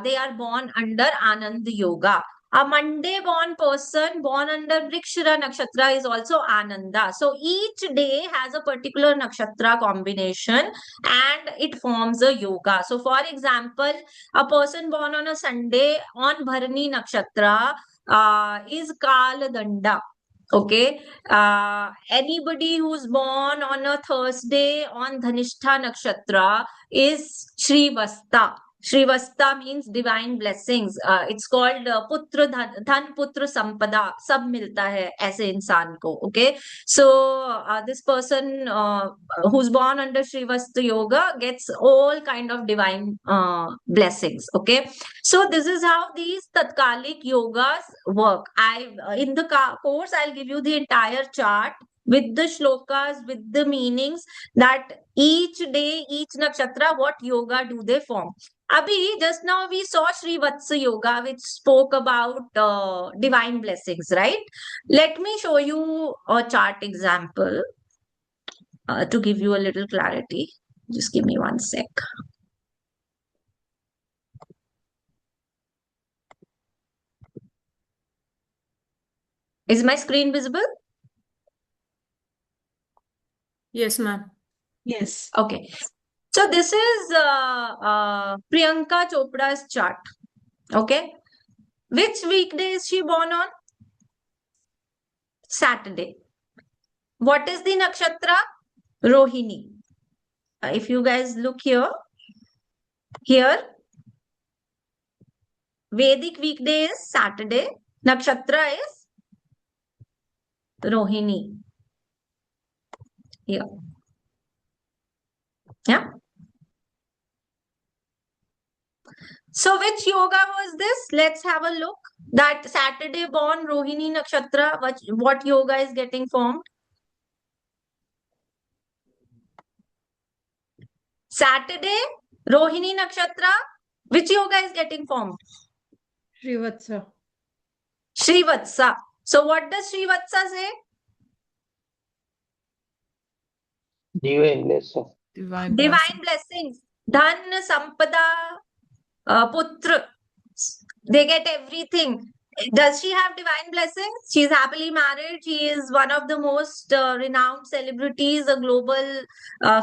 they are born under Ananda Yoga. A Monday born person born under Vrikshira Nakshatra is also Ananda. So each day has a particular Nakshatra combination and it forms a yoga. So for example, a person born on a Sunday on Bharani Nakshatra is Kaladanda. Okay. Anybody who's born on a Thursday on Dhanishtha Nakshatra is Shrivasta. Shrivasta means divine blessings. It's called Putra Dhan Putra Sampada. Sab milta hai aise insan ko. Okay. So this person who's born under Shrivasta Yoga gets all kind of divine blessings. Okay. So this is how these Tatkalik yogas work. In the course, I'll give you the entire chart with the shlokas, with the meanings that each day, each nakshatra, what yoga do they form. Abhi, just now we saw Sri Vatsa Yoga, which spoke about divine blessings, right? Let me show you a chart example to give you a little clarity. Just give me 1 sec. Is my screen visible? Yes, ma'am. Yes. Okay. So this is Priyanka Chopra's chart. Okay. Which weekday is she born on? Saturday. What is the nakshatra? Rohini. If you guys look here, Vedic weekday is Saturday. Nakshatra is Rohini. Here. Yeah. So which yoga was this? Let's have a look. That Saturday born Rohini Nakshatra, what yoga is getting formed? Saturday, Rohini Nakshatra, which yoga is getting formed? Srivatsa. Srivatsa. So what does Srivatsa say? Divine blessing. Divine blessings. Dhan, Sampada, Putra. They get everything. Does she have divine blessings? She's happily married. She is one of the most renowned celebrities, a global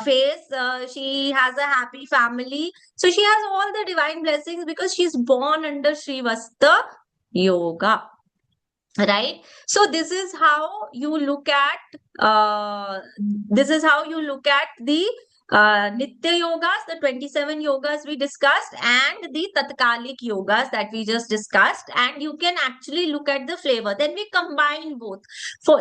face. She has a happy family. So she has all the divine blessings because she's born under Srivasta Yoga. Right? So this is how you look at the Nitya yogas, the 27 yogas we discussed, and the Tatkalik yogas that we just discussed. And you can actually look at the flavor. Then we combine both.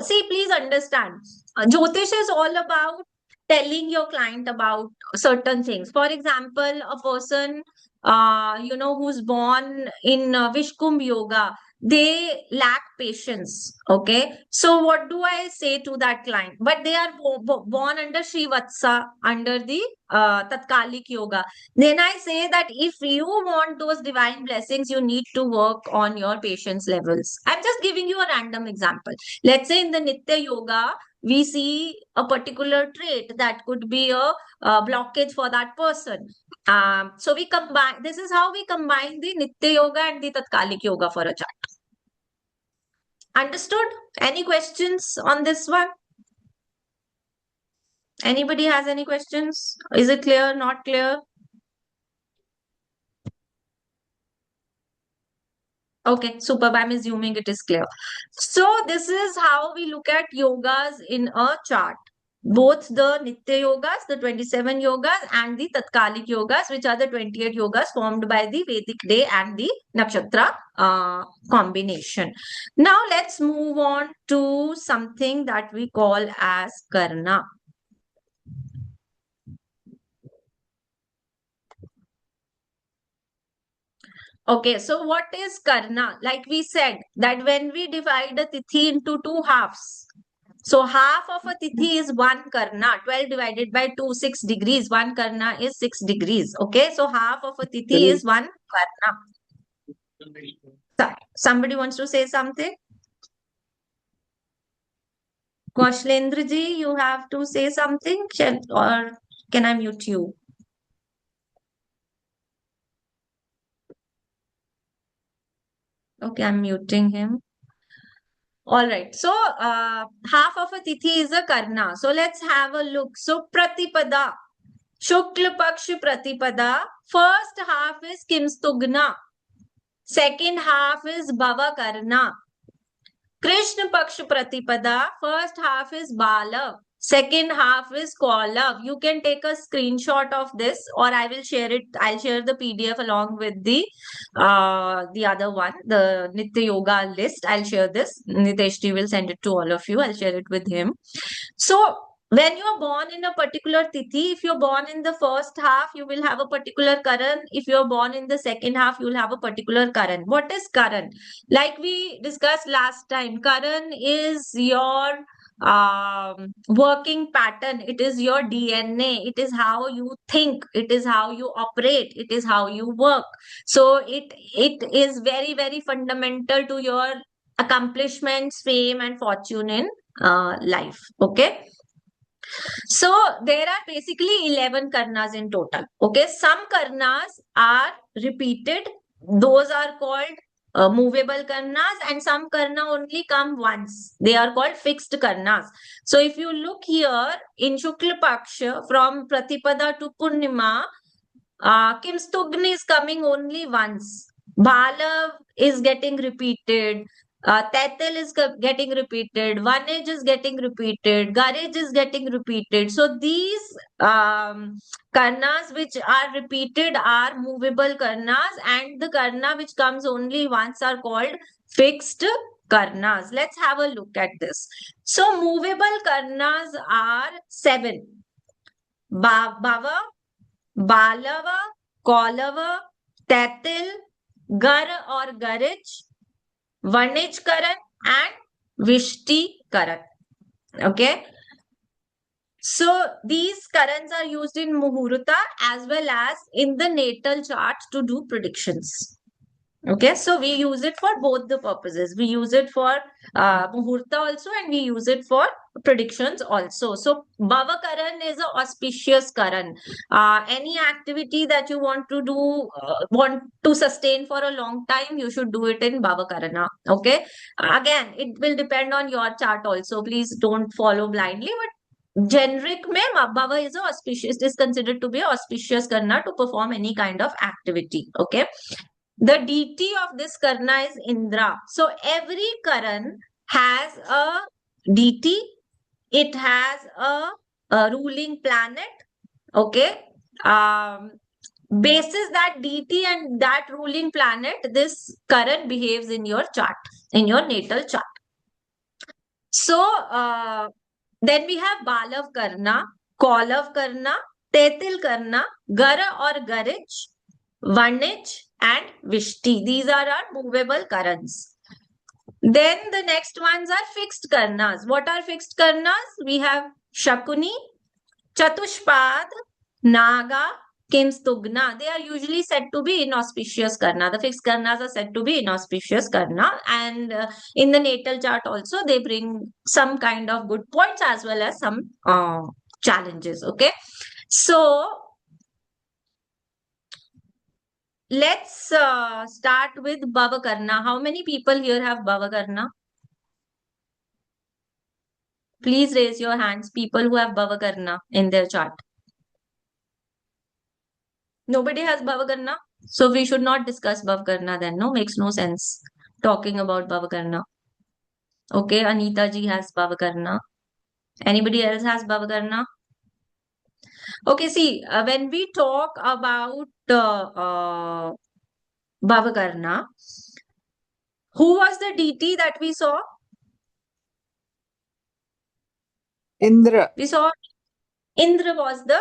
See, please understand. Jyotish is all about telling your client about certain things. For example, a person, who's born in Vishkumbh yoga, they lack patience. Okay. So what do I say to that client? But they are born under Srivatsa, under the Tatkalik yoga. Then I say that if you want those divine blessings, you need to work on your patience levels. I'm just giving you a random example. Let's say in the Nitya yoga, we see a particular trait that could be a blockage for that person. So we combine, this is how we combine the Nitya yoga and the Tatkalik yoga for a chart. Understood? Any questions on this one? Anybody has any questions? Is it clear? Not clear? Okay, superb. I'm assuming it is clear. So this is how we look at yogas in a chart. Both the Nitya yogas, the 27 yogas, and the Tatkalik yogas, which are the 28 yogas formed by the Vedic day and the Nakshatra combination. Now let's move on to something that we call as Karna. Okay, so what is Karna? Like we said, that when we divide a tithi into two halves, so half of a tithi is 1 Karna. 12 divided by 2, 6 degrees. 1 Karna is 6 degrees. Okay, so half of a tithi is 1 Karna. Somebody wants to say something? Kaushlendra ji, you have to say something, or can I mute you? Okay, I'm muting him. All right. So, half of a tithi is a Karna. So, let's have a look. So, Pratipada. Shukla Paksh Pratipada. First half is Kimstugna. Second half is Bhava Karna. Krishna Paksh Pratipada. First half is Bala. Second half is Kaulav. You can take a screenshot of this, or I will share it. I'll share the PDF along with the other one, the Nitya Yoga list. I'll share this. Niteshji will send it to all of you. I'll share it with him. So when you are born in a particular tithi, if you're born in the first half, you will have a particular Karan. If you're born in the second half, you will have a particular Karan. What is Karan? Like we discussed last time, Karan is your working pattern. It is your DNA. It is how you think. It is how you operate. It is how you work. So it is very, very fundamental to your accomplishments, fame, and fortune in life. Okay. So there are basically 11 karnas in total. Okay. Some karnas are repeated. Those are called movable karnas, and some karna only come once. They are called fixed karnas. So if you look here in Shukla Paksha from Pratipada to Purnima, Kimstugni is coming only once. Balav is getting repeated. Tetel is getting repeated. Vanage is getting repeated. Garage is getting repeated. So these karnas which are repeated are movable karnas, and the karna which comes only once are called fixed karnas. Let's have a look at this. So movable karnas are 7. Bhava, Balava, Kolava, Tetil, Gar or Garage, Vanij Karan, and Vishti Karan. Okay. So these Karans are used in Muhurta as well as in the natal chart to do predictions. Okay, so we use it for both the purposes. We use it for Muhurta also, and we use it for predictions also. So Bhava Karan is an auspicious Karan. Any activity that you want to do, want to sustain for a long time, you should do it in Bhava Karana. Okay, again, it will depend on your chart also. Please don't follow blindly, but generic mein Bhava is auspicious, is considered to be auspicious Karna to perform any kind of activity. Okay. The deity of this Karna is Indra. So every Karan has a deity. It has a ruling planet. Okay. Basis that deity and that ruling planet, this Karan behaves in your chart, in your natal chart. So then we have Balav Karna, Kolav Karna, Tetil Karna, Gara or Garage, Vanij, and Vishti. These are our movable Karans. Then the next ones are fixed Karnas. What are fixed Karnas? We have Shakuni, Chatushpad, Naga, Kimstugna. They are usually said to be inauspicious Karna. The fixed Karnas are said to be inauspicious Karna. And in the natal chart also, they bring some kind of good points as well as some challenges. Okay. So let's start with Bhava Karna. How many people here have Bhava Karna? Please raise your hands, people who have Bhava Karna in their chart. Nobody has Bhava Karna? So we should not discuss Bhava Karna then. No, makes no sense talking about Bhava Karna. Okay, Anita ji has Bhava Karna. Anybody else has Bhava Karna? Okay, see, when we talk about Bhava Karna, who was the deity that we saw? Indra. We saw Indra was the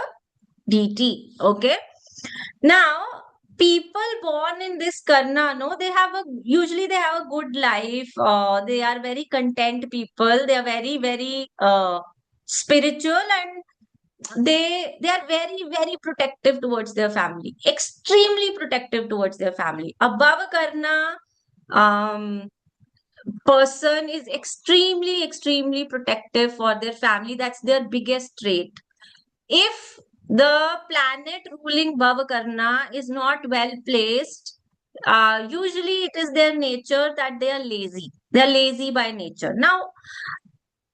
deity. Okay. Now, people born in this Karna, no, usually they have a good life. They are very content people. They are very, very spiritual, and they are very, very protective towards their family. Extremely protective towards their family. A Bhava Karna person is extremely, extremely protective for their family. That's their biggest trait. If the planet ruling Bhava Karna is not well placed, usually it is their nature that they are lazy. They are lazy by nature. Now,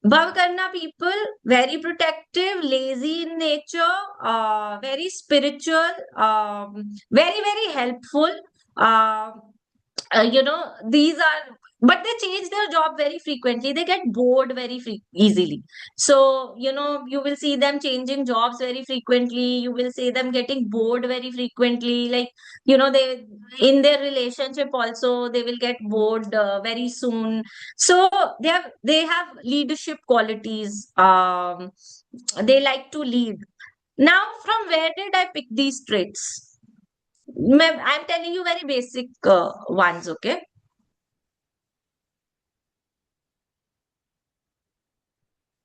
Bhava Karna people, very protective, lazy in nature, very spiritual, very, very helpful. These are, but they change their job very frequently. They get bored very easily. So, you will see them changing jobs very frequently. You will see them getting bored very frequently. Like, they, in their relationship also, they will get bored very soon. So they have leadership qualities. They like to lead. Now, from where did I pick these traits? I'm telling you very basic ones, okay?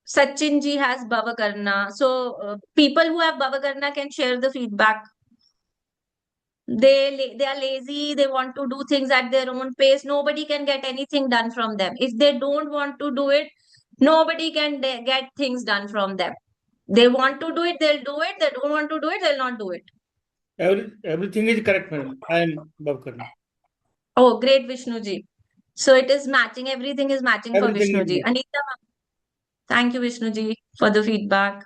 Sachin ji has Bhava Karna. So people who have Bhava Karna can share the feedback. They are lazy. They want to do things at their own pace. Nobody can get anything done from them. If they don't want to do it, nobody can get things done from them. They want to do it, they'll do it. They don't want to do it, they'll not do it. Everything is correct, madam. I am Bhava Karna. Oh, great, Vishnuji. So it is matching. Everything is matching for Everything is Vishnuji. matching. Anita, ma'am, thank you, Vishnuji, for the feedback.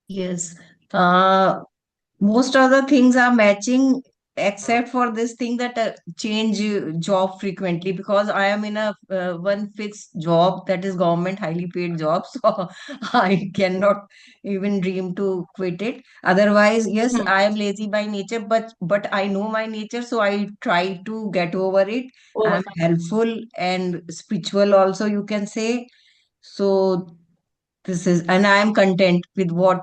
Yes. Most of the things are matching except for this thing that change job frequently, because I am in a one fixed job that is government highly paid job. So I cannot even dream to quit it. Otherwise, yes, Hmm. I am lazy by nature, but I know my nature, so I try to get over it. I'm Overcome. helpful and spiritual also, you can say. So this is, and I am content with what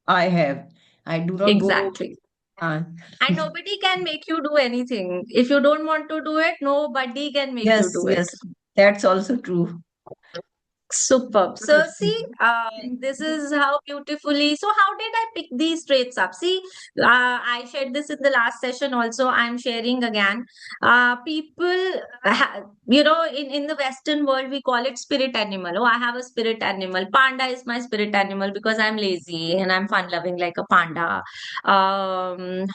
I have. I do not go. Exactly. Uh, And nobody can make you do anything. If you don't want to do it, nobody can make you yes, do it. yes, that's also true. Superb. So see, this is how beautifully. So how did I pick these traits up? See, I shared this in the last session also. I'm sharing again. People, in the Western world, we call it spirit animal. Oh, I have a spirit animal. Panda is my spirit animal because I'm lazy and I'm fun loving like a panda.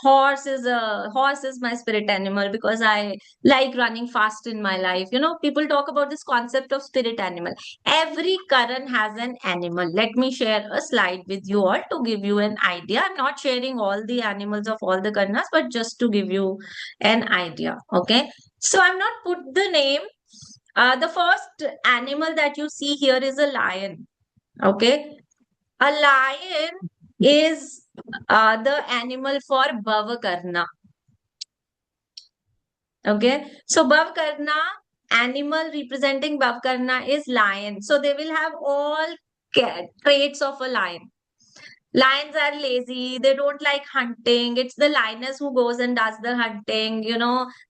Horse is my spirit animal because I like running fast in my life. People talk about this concept of spirit animal. Every Karan has an animal. Let me share a slide with you all to give you an idea. I'm not sharing all the animals of all the Karanas, but just to give you an idea. Okay. So I'm not put the name. The first animal that you see here is a lion. Okay. A lion is the animal for Bhavakarna. Okay. So Bhavakarna, animal representing Bhavakarna is lion. So they will have all traits of a lion. Lions are lazy. They don't like hunting. It's the lioness who goes and does the hunting.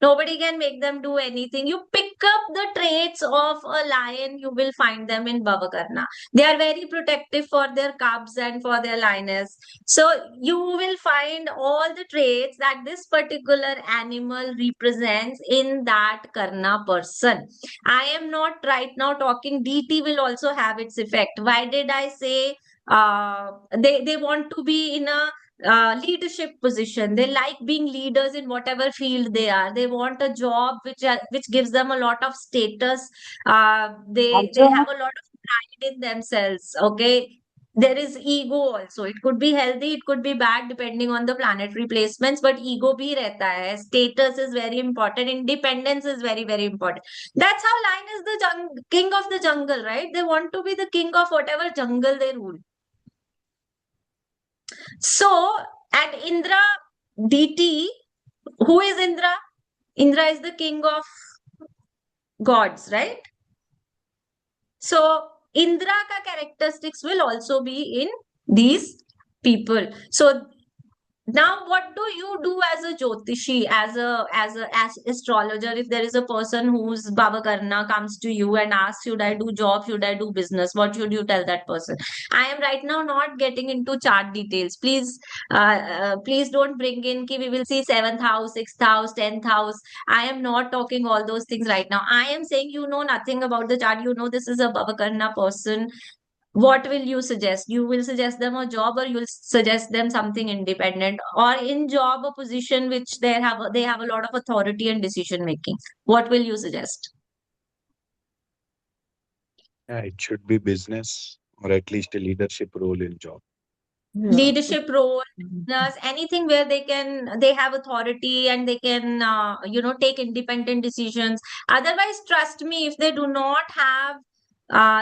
Nobody can make them do anything. You pick up the traits of a lion, you will find them in Bhavakarna. They are very protective for their cubs and for their lioness. So you will find all the traits that this particular animal represents in that Karna person. I am not right now talking, DT will also have its effect. Why did I say they want to be in a leadership position? They like being leaders in whatever field they are. They want a job which gives them a lot of status. They have a lot of pride in themselves. Okay. There is ego also. It could be healthy, it could be bad, depending on the planetary placements, but ego bhi rehta hai. Status is very important. Independence is very, very important. That's how lion is the king of the jungle, right? They want to be the king of whatever jungle they rule. So, at Indra DT, who is Indra? Indra is the king of gods, right? So, Indra ka characteristics will also be in these people. So, now what do you do as a Jyotishi, as astrologer? If there is a person whose Bhavakarna comes to you and asks, should I do job, should I do business, what should you tell that person? I am right now not getting into chart details. Please don't bring in ki we will see 7th house, 6th house, 10th house. I am not talking all those things right now. I am saying you know nothing about the chart. You know this is a Bhavakarna person. What will you suggest? You will suggest them a job, or you'll suggest them something independent, or in job a position which they have a lot of authority and decision making. What will you suggest? Yeah, it should be business or at least a leadership role in job. Leadership role, business, anything where they have authority and they can take independent decisions. Otherwise, trust me, if they do not have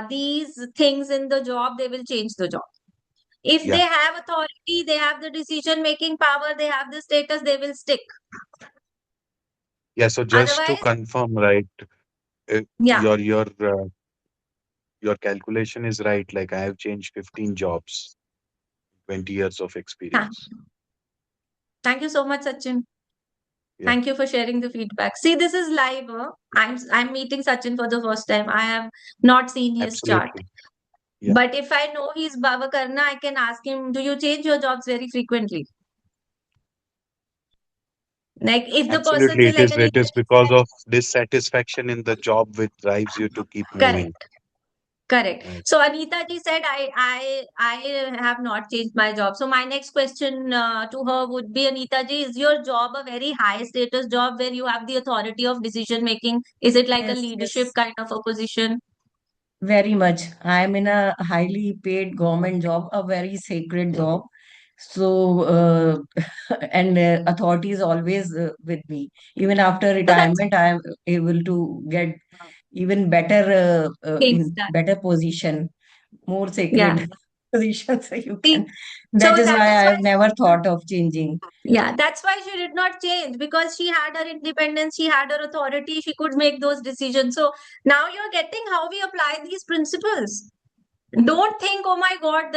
these things in the job, they will change the job. If Yeah. they have authority, they have the decision making power, they have the status, they will stick. Yeah, so just to Otherwise, confirm, right, yeah. your calculation is right. Like I have changed 15 jobs, 20 years of experience. Thank you so much, Sachin. Yeah. Thank you for sharing the feedback. See, this is live. I'm meeting Sachin for the first time. I have not seen his chart. Absolutely. Yeah. But if I know he's Bhavakarna, I can ask him, do you change your jobs very frequently? Like if the person Absolutely, is like an it is because of dissatisfaction in the job which drives you to keep moving. correct. Correct. Right. So Anita ji said, I have not changed my job. So my next question to her would be, Anita ji, is your job a very high status job where you have the authority of decision making? Is it like a Yes, leadership yes, kind of a position? very much. I am in a highly paid government job, a very sacred job. So, and authority is always with me. Even after So that's retirement, I am able to get even better things in done. better position, more Yeah. sacred position. So you See, can. so That is that why is I why have never thought of changing. Yeah, that's why she did not change, because she had her independence, she had her authority, she could make those decisions. So now you're getting how we apply these principles. Don't think, oh my God,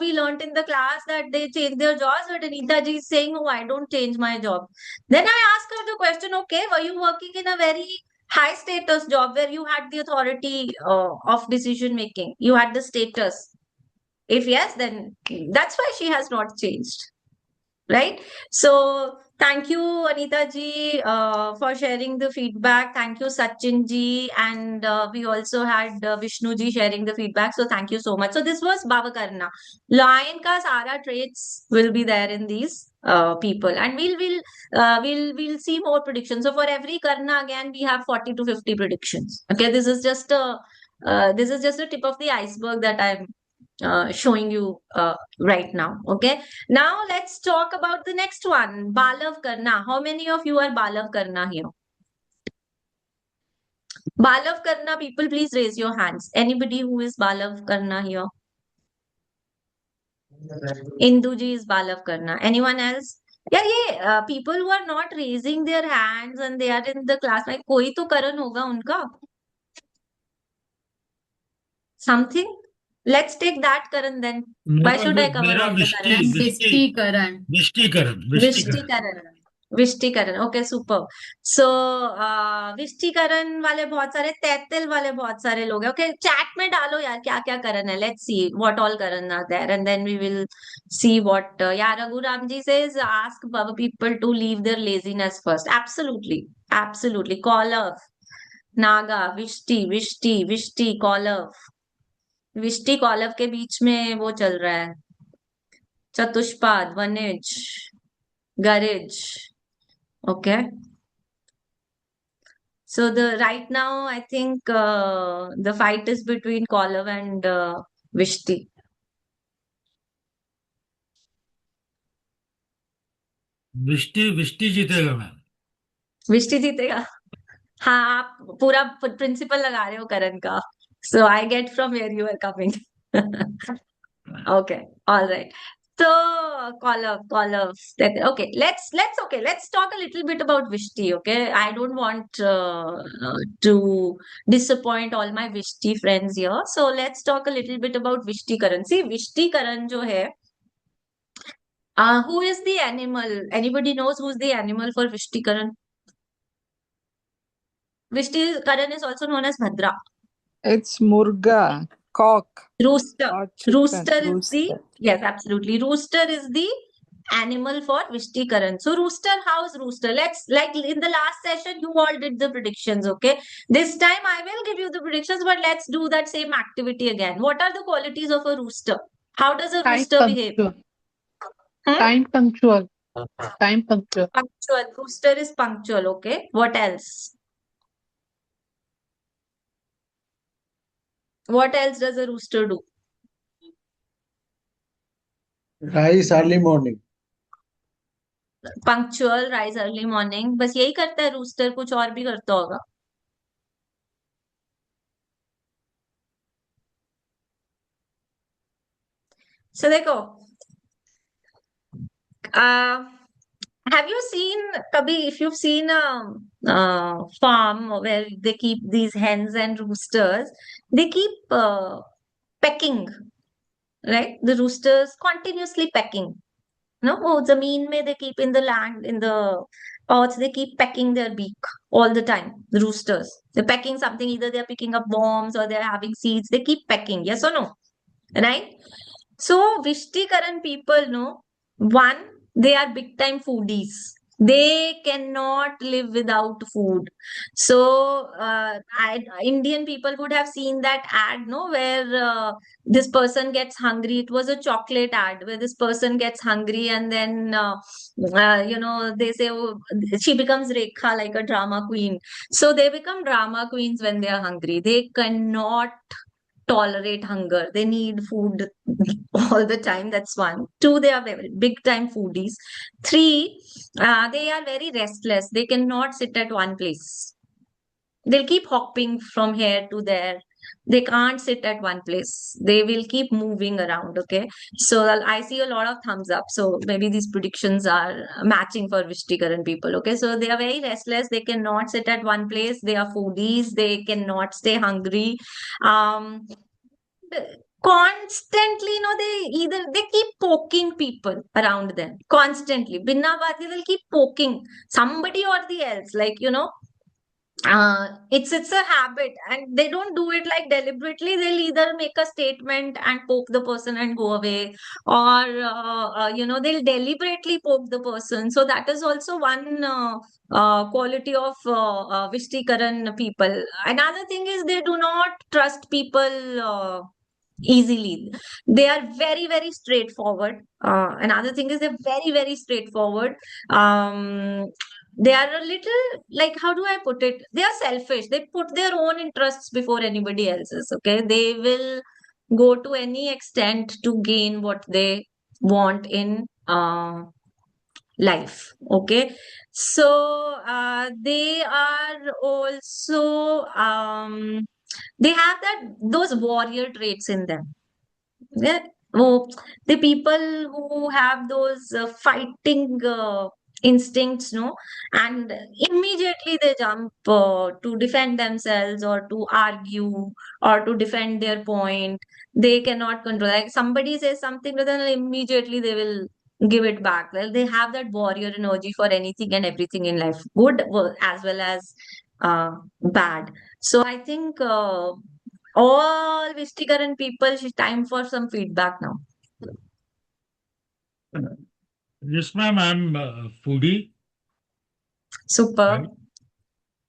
we learned in the class that they change their jobs, but Anita ji is saying, oh, I don't change my job. Then I ask her the question, okay, were you working in a very high status job where you had the authority of decision making? You had the status. If yes, then that's why she has not changed. Right? So thank you, Anita ji, for sharing the feedback. Thank you, Sachin ji, and we also had Vishnu ji sharing the feedback. So thank you so much. So this was Bhavakarna. Lion ka sara traits will be there in these people, and we'll see more predictions. So for every Karna, again, we have 40 to 50 predictions. Okay, this is just a tip of the iceberg that I'm showing you right now. Okay, now let's talk about the next one, Balav Karna. How many of you are Balav Karna here? Balav Karna people, please raise your hands. Anybody who is Balav Karna here? Induji is Balav Karna. Anyone else? Yeah, people who are not raising their hands and they are in the class, like koi to Karan hoga unka. Something? Let's take that Karan then. Why should I cover all the Karans? Vishti Vishtikaran. Vishtikaran. Okay, super. So, Vishtikaran वाले बहुत सारे, तैतिल वाले बहुत सारे लोग हैं. Okay, chat में डालो यार क्या क्या करण है. Let's see what all Karan are there, and then we will see what. Yeah, Raghu Ramji says, ask people to leave their laziness first. Absolutely, absolutely. Call Naga, Vishti, Call Vishti कॉलव के बीच में वो चल रहा है. चतुष्पाद, वनिज, गरिज. Okay. So right now, I think the fight is between Colav and Vishti. Vishti जीतेगा ma'am. Vishti जीतेगा. हाँ, आप पूरा प्रिंसिपल लगा रहे हो करण का. So I get from where you are coming. Okay, all right. So Colav. Okay, let's talk a little bit about Vishti. Okay, I don't want to disappoint all my Vishti friends here. So let's talk a little bit about Vishti Karan. See, Vishti Karan jo hai, who is the animal? Anybody knows who's the animal for Vishti Karan? Vishti Karan is also known as Bhadra. It's Murga, cock, Rooster. or chicken. Rooster is the, Rooster. yes, absolutely. Rooster is the animal for Vishti Karan. So rooster, how's rooster? Let's, like in the last session, you all did the predictions, okay? This time I will give you the predictions, but let's do that same activity again. What are the qualities of a rooster? How does a Time rooster behave? punctual. Hmm? Time punctual. Time punctual. Punctual. Rooster is punctual, okay? What else? What else does a rooster do? Rise early morning. Punctual, rise early morning. बस यही करता है rooster, कुछ और भी करता होगा. So देखो, have you seen, kabhi, if you've seen a farm where they keep these hens and roosters, they keep pecking, right? The roosters continuously pecking. No, वो जमीन में they keep in the land, in the earth, they keep pecking their beak all the time. The roosters, they're pecking something. Either they're picking up worms or they're having seeds. They keep pecking. Yes or no? Right? So Vishti Karan people know, one, they are big time foodies. They cannot live without food. So, Indian people would have seen that ad, no, where this person gets hungry. It was a chocolate ad where this person gets hungry, and then they say, oh, she becomes Rekha, like a drama queen. So they become drama queens when they are hungry. They cannot tolerate hunger. They need food all the time. That's one. Two, they are very big time foodies. Three, they are very restless. They cannot sit at one place. They'll keep hopping from here to there. They can't sit at one place. They will keep moving around. Okay. So I see a lot of thumbs up. So maybe these predictions are matching for Vishtikaran people. Okay. So they are very restless. They cannot sit at one place. They are foodies. They cannot stay hungry. Constantly, they keep poking people around them constantly. Binna baati, they'll keep poking somebody or the else. Like, it's a habit, and they don't do it like deliberately. They'll either make a statement and poke the person and go away, or they'll deliberately poke the person. So that is also one quality of Vishtikaran people. Another thing is they do not trust people easily. They are very, very straightforward. Another thing is they're very, very straightforward. They are a little, like, how do I put it? They are selfish. They put their own interests before anybody else's. Okay. They will go to any extent to gain what they want in life. Okay. So they are also they have those warrior traits in them. Yeah. Oh, the people who have those fighting instincts, no, and immediately they jump to defend themselves or to argue or to defend their point. They cannot control. Like somebody says something to them, immediately they will give it back. Well, they have that warrior energy for anything and everything in life, good as well as bad. So I think all Vishtikaran people, it's time for some feedback now. Yes, ma'am, I'm a foodie, Super.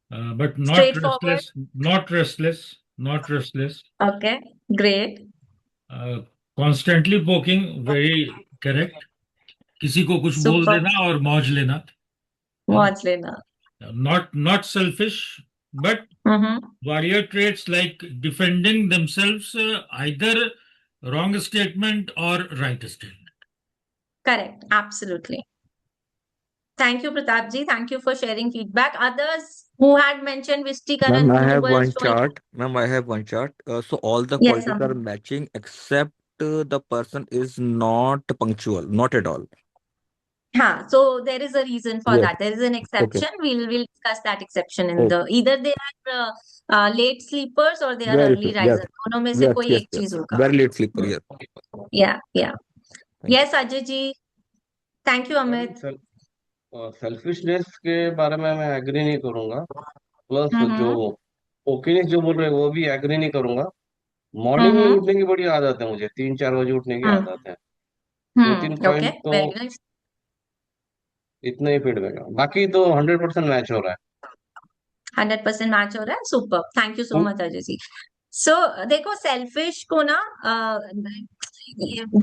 but not Straightforward. restless, not restless, not restless. Okay, great. Constantly poking, very correct. किसी को कुछ बोल Super. देना और मौज लेना. मौज लेना. Not selfish, but warrior traits like defending themselves, either wrong statement or right statement. Correct. Absolutely. Thank you, Pratap ji. Thank you for sharing feedback. Others who had mentioned Vishtikaran, Ma'am, I who have were one showing. chart. Ma'am, I have one chart. So all the Yes, qualities are Amit. matching except the person is not punctual, not at all. So there is a reason for Yes. that. There is an Okay. exception. We'll discuss that exception in Okay. the either they are late sleepers or they are Very early true. Yes. risers. दोनों में से Yes. कोई Yes. एक Yes. चीज होगा. Very late sleeper. Yes. Yeah. Thank you. Yes, Ajay ji. Thank you, Amit. Selfishness के बारे में मैं एग्री नहीं करूंगा, प्लस जो ओकेनेस जो बोल रहे हैं वो भी एग्री नहीं करूंगा. मॉर्निंग में उठने की बड़ी आदत है मुझे, 3-4 बजे उठने की आदत है. 2-3 Okay, पॉइंट तो very nice. इतना ही फीडबैक है, बाकी तो 100% मैच हो रहा है. 100% मैच हो रहा है. Super. Thank you so much Ajay ji. So देखो, सेल्फिश को ना,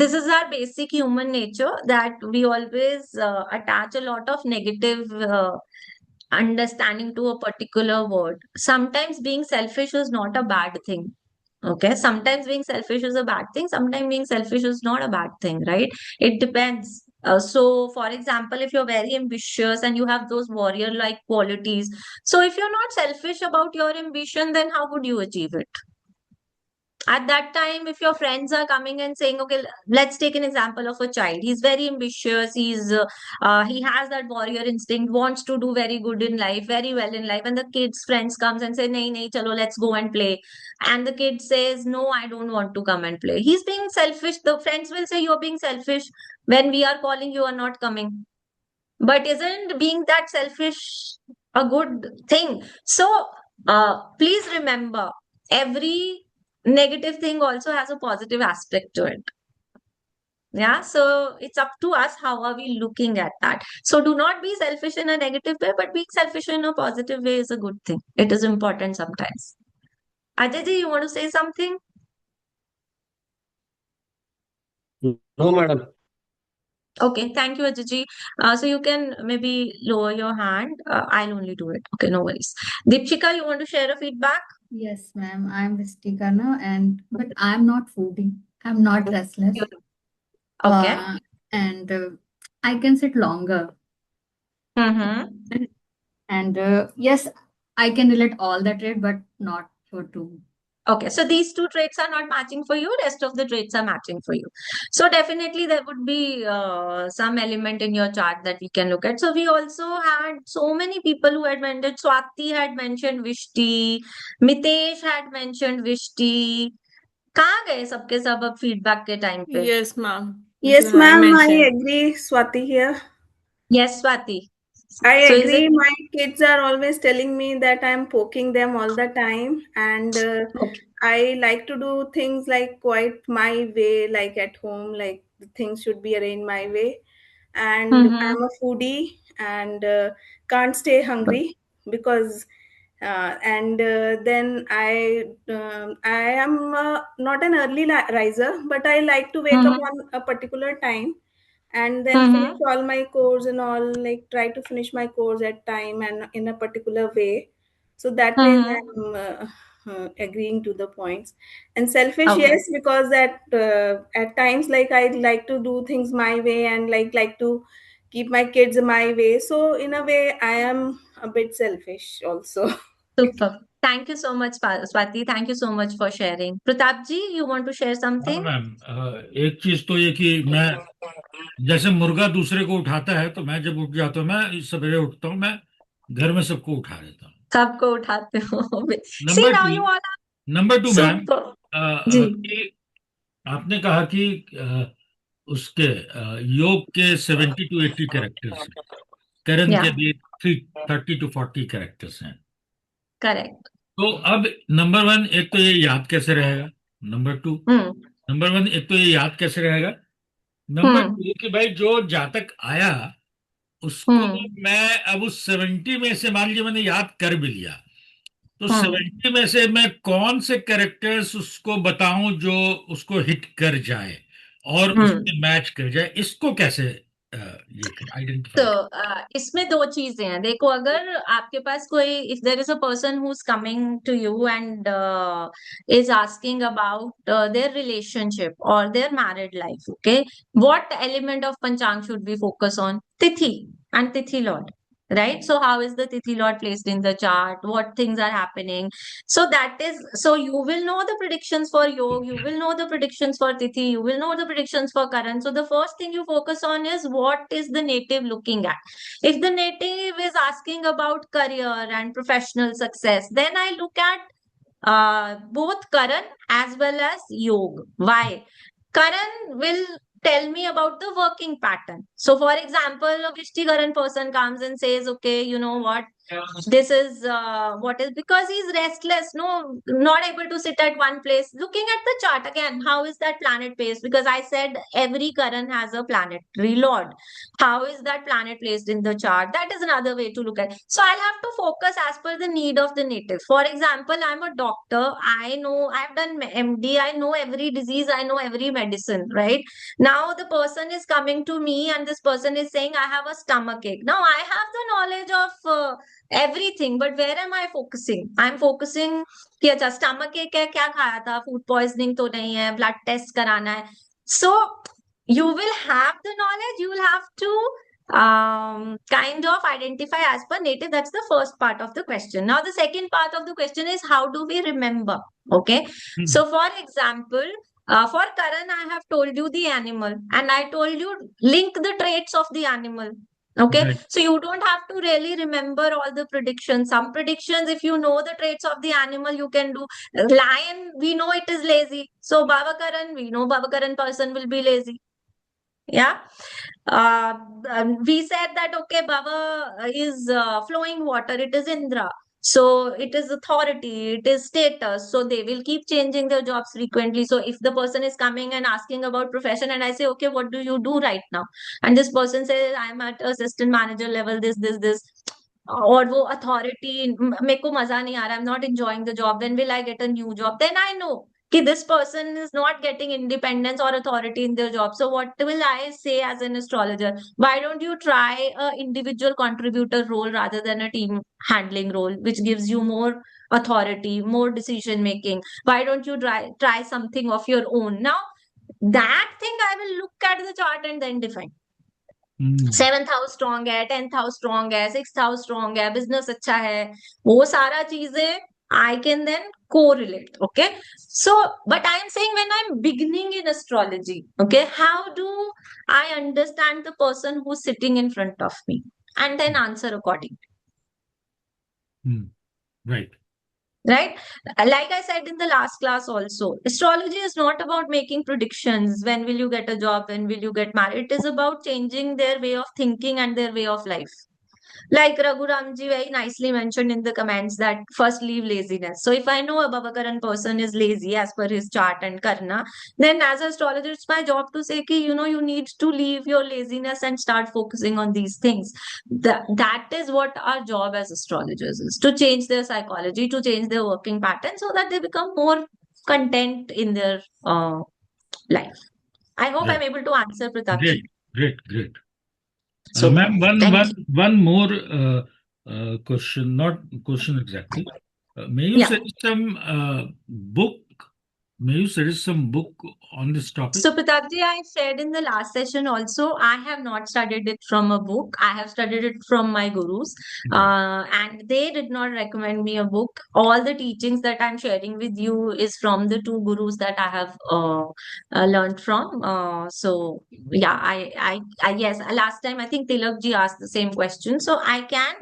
this is our basic human nature that we always attach a lot of negative understanding to a particular word. Sometimes being selfish is not a bad thing. Okay, sometimes being selfish is a bad thing. Sometimes being selfish is not a bad thing, right? It depends. So, for example, if you're very ambitious and you have those warrior-like qualities, so if you're not selfish about your ambition, then how would you achieve it? At that time, if your friends are coming and saying, okay, let's take an example of a child. He's very ambitious. He has that warrior instinct, wants to do very good in life, very well in life. And the kid's friends comes and say, nahi, nahi, chalo, let's go and play. And the kid says, no, I don't want to come and play. He's being selfish. The friends will say, you're being selfish. When we are calling, you are not coming. But isn't being that selfish a good thing? So please remember, every negative thing also has a positive aspect to it. Yeah, so it's up to us how are we looking at that. So do not be selfish in a negative way, but being selfish in a positive way is a good thing. It is important sometimes. Ajay ji, you want to say something? No, madam. Okay, thank you, Ajay ji. So you can maybe lower your hand. I'll only do it. Okay, no worries. Deepshika, you want to share a feedback? Yes, ma'am. I'm Ristika now, but I'm not foodie. I'm not restless. Okay. And I can sit longer. Mm-hmm. And yes, I can relate all the trait, but not for two. Okay, so these two traits are not matching for you, rest of the traits are matching for you. So definitely there would be some element in your chart that we can look at. So we also had so many people who had mentioned, Swati had mentioned Vishti, Mitesh had mentioned Vishti. कहाँ गए सबके सब अब feedback के time पे? Yes, ma'am. Yes, I ma'am, I mentioned. agree, Swati here. Yes, Swati. I So is agree. it My kids are always telling me that I'm poking them all the time, and I like to do things like quite my way, like at home, like the things should be arranged my way. And I'm a foodie and can't stay hungry because then I am not an early riser, but I like to wake up on a particular time and then finish all my course and all, like try to finish my course at time and in a particular way. So that way I'm agreeing to the points. And selfish, Okay. yes, because at times like I like to do things my way and like to keep my kids my way. So in a way I am a bit selfish also. Super. Thank you so much, Swati. Thank you so much for sharing. Pratap ji, you want to share हाँ something? Ma'am, एक चीज तो ये कि मैं जैसे मुर्गा दूसरे को उठाता है, तो मैं जब उठ जाता हूँ, मैं सवेरे उठता हूँ, मैं घर में सबको उठा देता हूँ। सबको उठाते हो। See, number now two you all are number two ma'am, super. जी। कि आपने कहा कि उसके योग के 70 to 80 कैरेक्टर्स हैं, करण Yeah. के भी 30 to 40 कैरेक्टर्स हैं। Correct. तो अब नंबर वन, एक तो ये याद कैसे रहेगा? नंबर टू, नंबर वन, एक तो ये याद कैसे रहेगा? नंबर टू कि भाई जो जातक आया उसको मैं अब उस 70 में से, मान लीजिए मैंने याद कर भी लिया, तो 70 में से मैं कौन से कैरेक्टर्स उसको बताऊं जो उसको हिट कर जाए और उसमें मैच कर जाए, इसको कैसे ये आइडेंटिफाई? तो इसमें दो चीजें हैं। देखो, अगर आपके पास कोई, if there is a person who is coming to you and is asking about their relationship और their married life, okay, what element of panchang should we focus on? Tithi and tithi lord, right? So how is the tithi lord placed in the chart? What things are happening? So that is, so you will know the predictions for Yog, you will know the predictions for Tithi, you will know the predictions for Karan. So the first thing you focus on is what is the native looking at. If the native is asking about career and professional success, then I look at both Karan as well as Yog. Why? Karan will tell me about the working pattern. So, for example, a Vishti Karan person comes and says, okay, you know what? This is what is, because he's restless, no, not able to sit at one place. Looking at the chart again, how is that planet placed? Because I said every Karan has a planetary lord. How is that planet placed in the chart? That is another way to look at it. So I'll have to focus as per the need of the native. For example, I'm a doctor. I know, I've done MD. I know every disease. I know every medicine, right? Now the person is coming to me and this person is saying, I have a stomach ache. Now I have the knowledge of everything, but where am I focusing? I'm focusing कि अच्छा stomach ache है, क्या खाया था, food poisoning तो नहीं है, blood test कराना है. So you will have the knowledge, you will have to kind of identify as per native. That's the first part of the question. Now the second part of the question is, how do we remember? Okay, so for example, for Karan, I have told you the animal and I told you link the traits of the animal. Okay, Right. so you don't have to really remember all the predictions. Some predictions, if you know the traits of the animal, you can do. Lion, we know it is lazy. So Baba Karan, we know Baba Karan person will be lazy. Yeah. We said that, okay, Baba is flowing water, it is Indra. So it is authority, it is status. So they will keep changing their jobs frequently. So if the person is coming and asking about profession, and I say, okay, what do you do right now? And this person says, I'm at assistant manager level, this. और वो authority, मेरे को मजा नहीं आ रहा, I'm not enjoying the job. When will I get a new job? Then I know कि this person is not getting independence or authority in their job. So what will I say as an astrologer? Why don't you try a individual contributor role rather than a team handling role, which gives you more authority, more decision making? Why don't you try something of your own? Now, that thing I will look at the chart and then define. 7th house strong है, 10th house strong है, 6th house strong है, business अच्छा है, वो सारा चीजें I can then correlate. Okay, so but I am saying when I'm beginning in astrology, okay, how do I understand the person who's sitting in front of me and then answer accordingly? Right. Right? Like I said in the last class also, astrology is not about making predictions. When will you get a job? When will you get married? It is about changing their way of thinking and their way of life. Like Raghuramji very nicely mentioned in the comments that first leave laziness. So if I know a Bhavakaran person is lazy as per his chart and Karna, then as an astrologer, it's my job to say, ki, you need to leave your laziness and start focusing on these things. That is what our job as astrologers is, to change their psychology, to change their working pattern so that they become more content in their life. I hope I'm able to answer, Pratapji. Great. So, ma'am, thank you. one more question, not question exactly. May you Yeah. suggest some book? May you suggest some book on this topic? So, Pratapji, I said in the last session also, I have not studied it from a book. I have studied it from my gurus, and they did not recommend me a book. All the teachings that I'm sharing with you is from the two gurus that I have learned from. So, yeah, I yes, last time I think Tilakji asked the same question. So, I can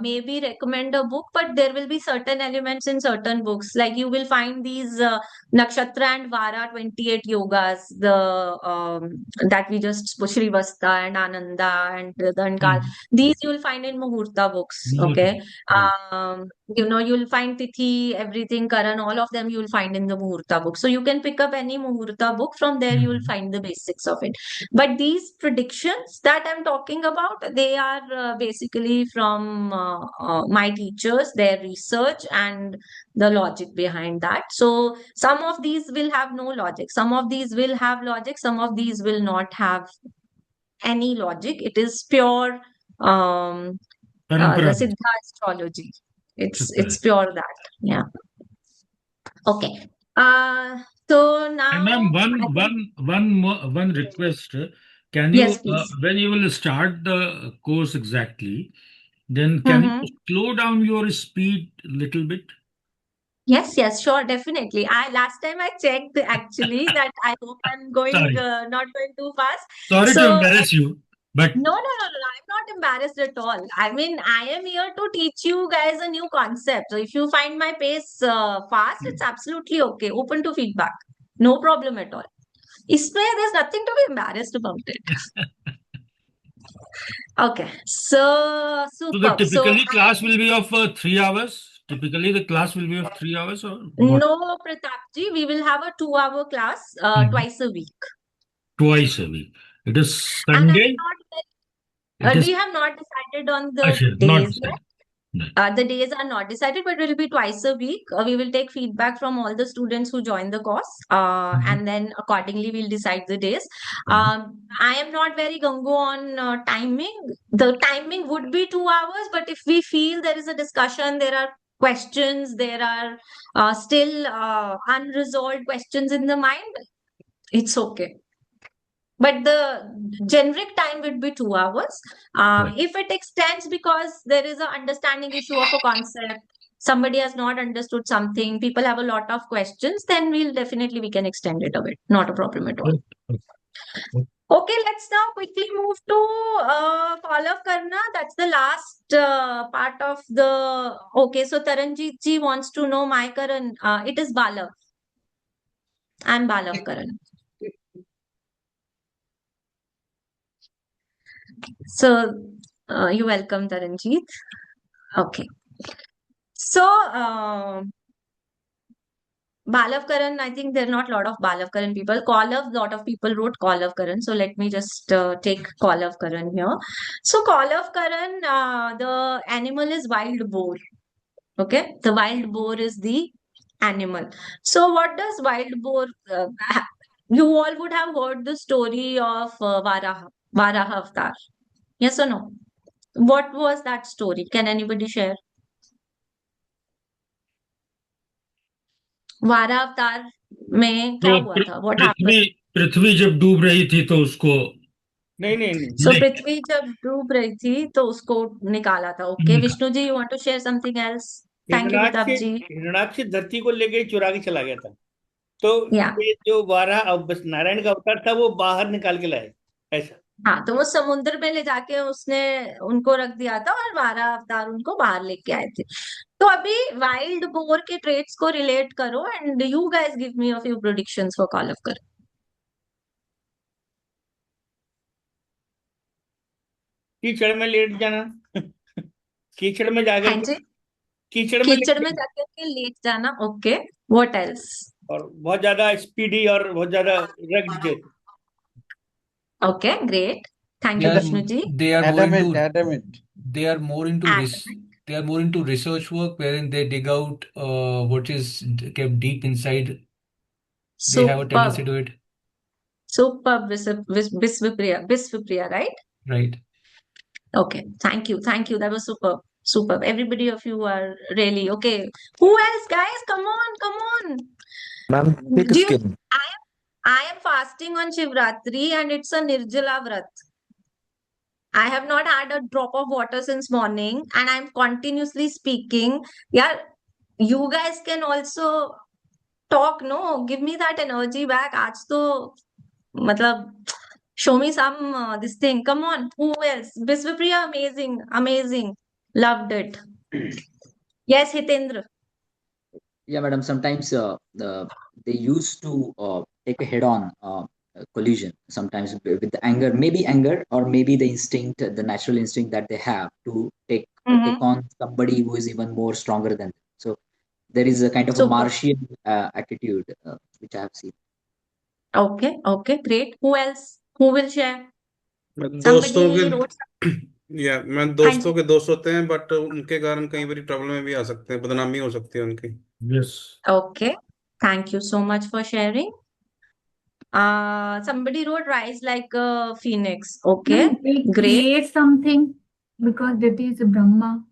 maybe recommend a book, but there will be certain elements in certain books. Like you will find these Nakshatra and Vara 28 yogas, that we just Shrivasta and Ananda and Dhankal. These you will find in Muhurta books. Okay. You'll find Tithi, everything, Karan, all of them you will find in the Muhurta book. So you can pick up any Muhurta book. From there you will find the basics of it. But these predictions that I'm talking about, they are basically from my teachers, their research and the logic behind that. So some of these will have no logic, some of these will have logic, some of these will not have any logic. It is pure the Siddha astrology. It's pure that. Yeah. Okay. So now, and ma'am, one request. Can you, yes, please. when you will start the course exactly, then can you slow down your speed a little bit? Yes, sure, definitely. Last time I checked actually that I hope I'm going Sorry. not going too fast. Sorry So to embarrass you, but no, I'm not embarrassed at all. I mean, I am here to teach you guys a new concept. So if you find my pace fast, it's absolutely okay. Open to feedback. No problem at all. There's nothing to be embarrassed about it. Okay, so so the superb. typically class will be of 3 hours. Typically, the class will be of 3 hours or what? No, Pratapji, we will have a 2-hour class twice a week. Twice a week. It is And Sunday. we have not decided on the days yet. The days are not decided, but it will be twice a week. We will take feedback from all the students who join the course, and then accordingly we'll decide the days. I am not very gung-ho on timing. The timing would be 2 hours, but if we feel there is a discussion, there are questions, there are still unresolved questions in the mind, it's okay. But the generic time would be 2 hours. If it extends because there is an understanding issue of a concept, somebody has not understood something, people have a lot of questions, then we can extend it a bit. Not a problem at all. Okay, let's now quickly move to Fall of Karna. That's the last part of the... Okay, so Taranjit ji wants to know my Karan. It is Balav. I'm Balav Karan. So, you're welcome, Taranjit. Okay. So, Balavkaran, I think there are not a lot of Balavkaran people. Kaulav, lot of people wrote Kaulavkaran. So let me just take Kaulavkaran here. So Kaulavkaran, the animal is wild boar. Okay, the wild boar is the animal. So what does wild boar? You all would have heard the story of Varaha Avatar. Yes or no? What was that story? Can anybody share? वारा अवतार में क्या तो हुआ था? What happened? पृथ्वी जब डूब रही थी तो उसको नहीं So पृथ्वी जब डूब रही थी तो उसको निकाला था. Okay, Vishnu ji, you want to share something else? Thank you, Vitab जी. हिरणाक्ष धरती को लेके चुरा के चला गया था, तो Yeah. ये जो वारा बस नारायण का अवतार था वो बाहर निकाल के लाए ऐसा. हाँ, तो वो समुद्र में ले जाके उसने उनको रख दिया था और वारा अवतार उनको बाहर लेके आए थे. तो अभी वाइल्ड बोर के ट्रेट्स को रिलेट करो and you guys give me a few predictions for Kalvakar. कीचड़ में लेट जाना. कीचड़ में जाकर हाँ जी, कीचड़ में कीचड़ में जाकर के लेट जाना. Okay, what else? और बहुत ज्यादा स्पीडी और बहुत ज्यादा rugged. Okay, great. Thank you, Yeah, Vishnu ji. they are more into Adamant. they are more into they are more into research work wherein they dig out what is kept deep inside. They have a tendency to it. Superb, Visvapriya, right? Right. Okay, thank you. That was superb. Superb. Everybody of you are really okay. Who else, guys? Come on. Ma'am, thick Do you, skin. I am fasting on Shivratri and it's a Nirjala Vrat. I have not had a drop of water since morning and I'm continuously speaking. Yeah, you guys can also talk, no? Give me that energy back. Aaj to, matlab, show me some this thing. Come on. Who else? Biswapriya, amazing. Loved it. Yes, Hitendra. Yeah, madam. Sometimes they used to take a head-on collision. Sometimes with the anger, maybe anger, or maybe the instinct, the natural instinct that they have to take on somebody who is even more stronger than them. So there is a kind of a Martian attitude which I have seen. Okay, great. Who else? Who will share? दोस्तों Somebody wrote या मैं दोस्तों के दोस्त होते हैं but उनके कारण कई बार ट्रबल में भी आ सकते हैं, बदनामी हो सकती है उनकी. Yes. Okay, thank you so much for sharing. Somebody wrote rise like a phoenix. Okay, They great. create something because that is Brahma.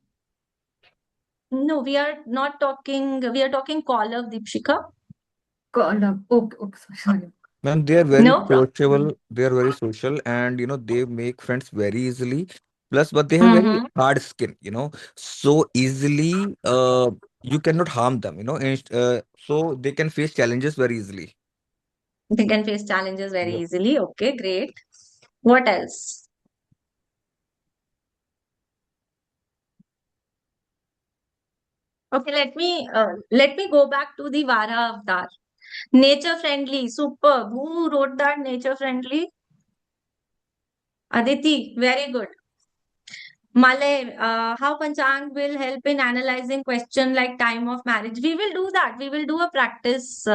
No, we are not talking. We are talking Kaulav, Deepshika. Kaulav. Okay, sorry. Ma'am, they are very No problem. sociable. They are very social, and they make friends very easily. Plus, but they have very hard skin. So easily. You cannot harm them. And, so they can face challenges very easily. They can face challenges very easily. Okay, great. What else? Okay, let me go back to the Vara Avatar. Nature friendly, superb. Who wrote that nature friendly? Aditi, very good. Malay, how Panchang will help in analyzing question like time of marriage. We will do that. We will do a practice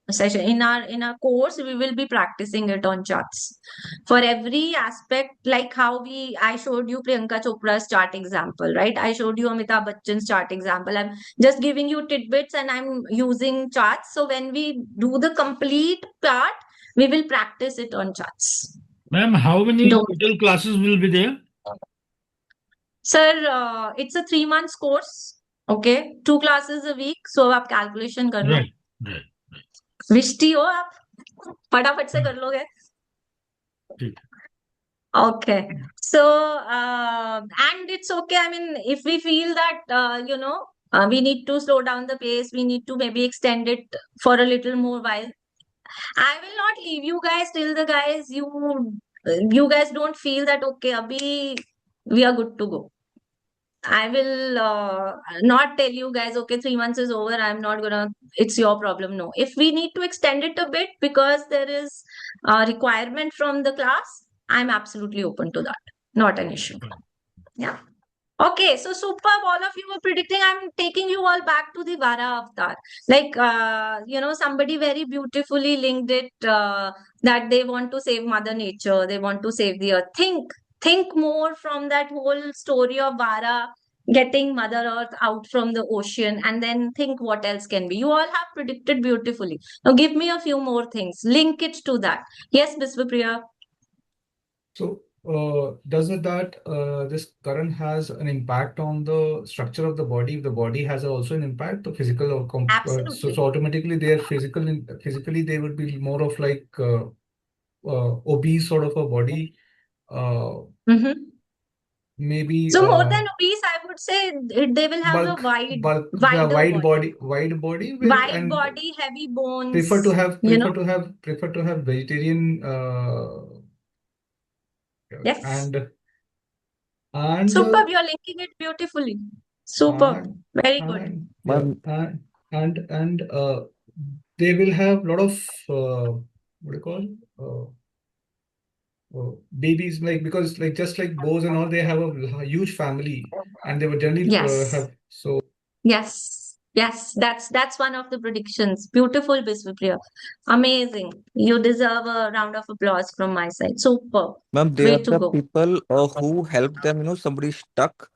session in our course. We will be practicing it on charts for every aspect, like how I showed you Priyanka Chopra's chart example, right? I showed you Amitabh Bachchan's chart example. I'm just giving you tidbits and I'm using charts. So when we do the complete part, we will practice it on charts. Ma'am, how many total classes will be there? Sir, it's a 3 months course. Okay, 2 classes a week. So आप calculation कर लो. Right. Vishti हो आप, फटाफट से कर लोगे. Okay, so and it's okay. I mean, if we feel that we need to slow down the pace, we need to maybe extend it for a little more while. I will not leave you guys till the guys you guys don't feel that okay, abhi we are good to go. I will not tell you guys, okay, 3 months is over. I'm not gonna, it's your problem. No, if we need to extend it a bit because there is a requirement from the class, I'm absolutely open to that. Not an issue. Yeah. Okay, so superb. All of you were predicting. I'm taking you all back to the Vara avatar. Like, somebody very beautifully linked it that they want to save Mother Nature, they want to save the earth. Think more from that whole story of Vara getting Mother Earth out from the ocean, and then think what else can be. You all have predicted beautifully. Now, give me a few more things. Link it to that. Yes, Biswapriya. So, does it that this current has an impact on the structure of the body? If the body has also an impact, the physical or so Absolutely. automatically their physically they would be more of like obese sort of a body. Maybe So more than obese, I would say they will have a bulk, wider wide body. body with Wide and body, heavy bones, prefer to have you know. vegetarian Yes. and Superb, you're linking it beautifully. Superb. Very good. and yeah, and they will have a lot of what do you call babies, like, because like just like bows and all, they have a huge family and they would generally Yes. have so Yes. That's one of the predictions. Beautiful, Biswapriya. Amazing. You deserve a round of applause from my side. Superb. Ma'am, they Way are to the go. people who help them, somebody stuck,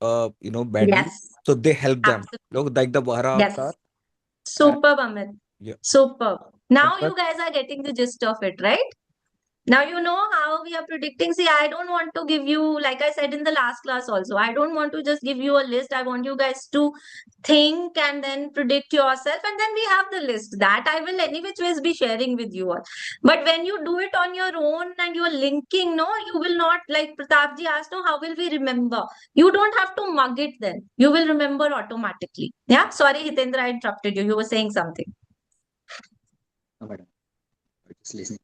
badly. Yes. So they help them. Absolutely. Look, like the Vara Yes. avatar. Superb, Amit. Yeah. Superb. Now But you guys are getting the gist of it, right? Now you know how we are predicting. See, I don't want to give you, like I said in the last class also, I don't want to just give you a list. I want you guys to think and then predict yourself. And then we have the list that I will any which ways be sharing with you all. But when you do it on your own and you are linking, no, you will not, like Pratapji asked, no, how will we remember? You don't have to mug it then. You will remember automatically. Yeah. Sorry, Hitendra, I interrupted you. You were saying something. No, madam. I'm just listening.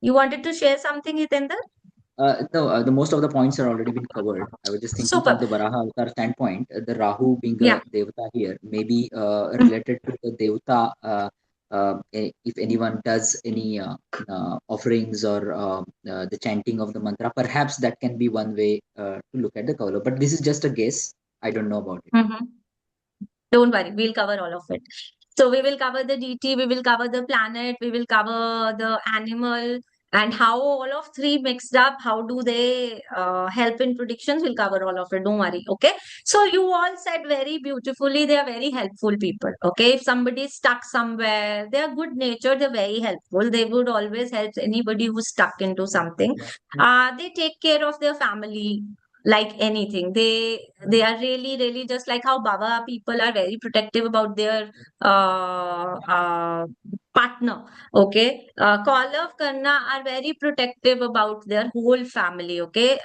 You wanted to share something, Hitendra? No, the most of the points are already been covered. I was just thinking from Superb. the Varaha Avatar standpoint, the Rahu being Yeah. a Devata here, maybe related to the Devata. If anyone does any offerings or the chanting of the mantra, perhaps that can be one way to look at the color. But this is just a guess. I don't know about it. Don't worry, we'll cover all of it. So we will cover the DT, we will cover the planet, we will cover the animal, and how all of three mixed up, how do they help in predictions? We'll cover all of it. Don't worry. Okay. So you all said very beautifully, they are very helpful people. Okay. If somebody is stuck somewhere, they are good natured, they're very helpful. They would always help anybody who's stuck into something. They take care of their family like anything. They are really just like how Baba people are very protective about their partner. Okay. Call of Karna are very protective about their whole family. Okay.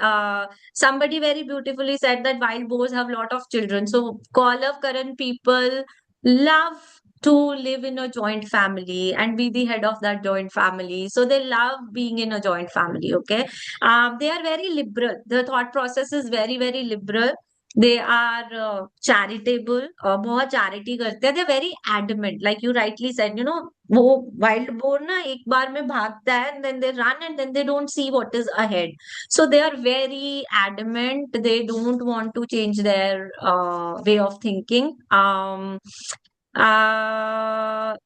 Somebody very beautifully said that wild boars have lot of children. So Call of Karan people love to live in a joint family and be the head of that joint family. So they love being in a joint family. Okay. They are very liberal. The thought process is very liberal. They are charitable. बहुत charity करते हैं. They're very adamant. Like you rightly said, वो wild boar ना एक बार में भागता है and then they run and then they don't see what is ahead. So they are very adamant. They don't want to change their way of thinking. Another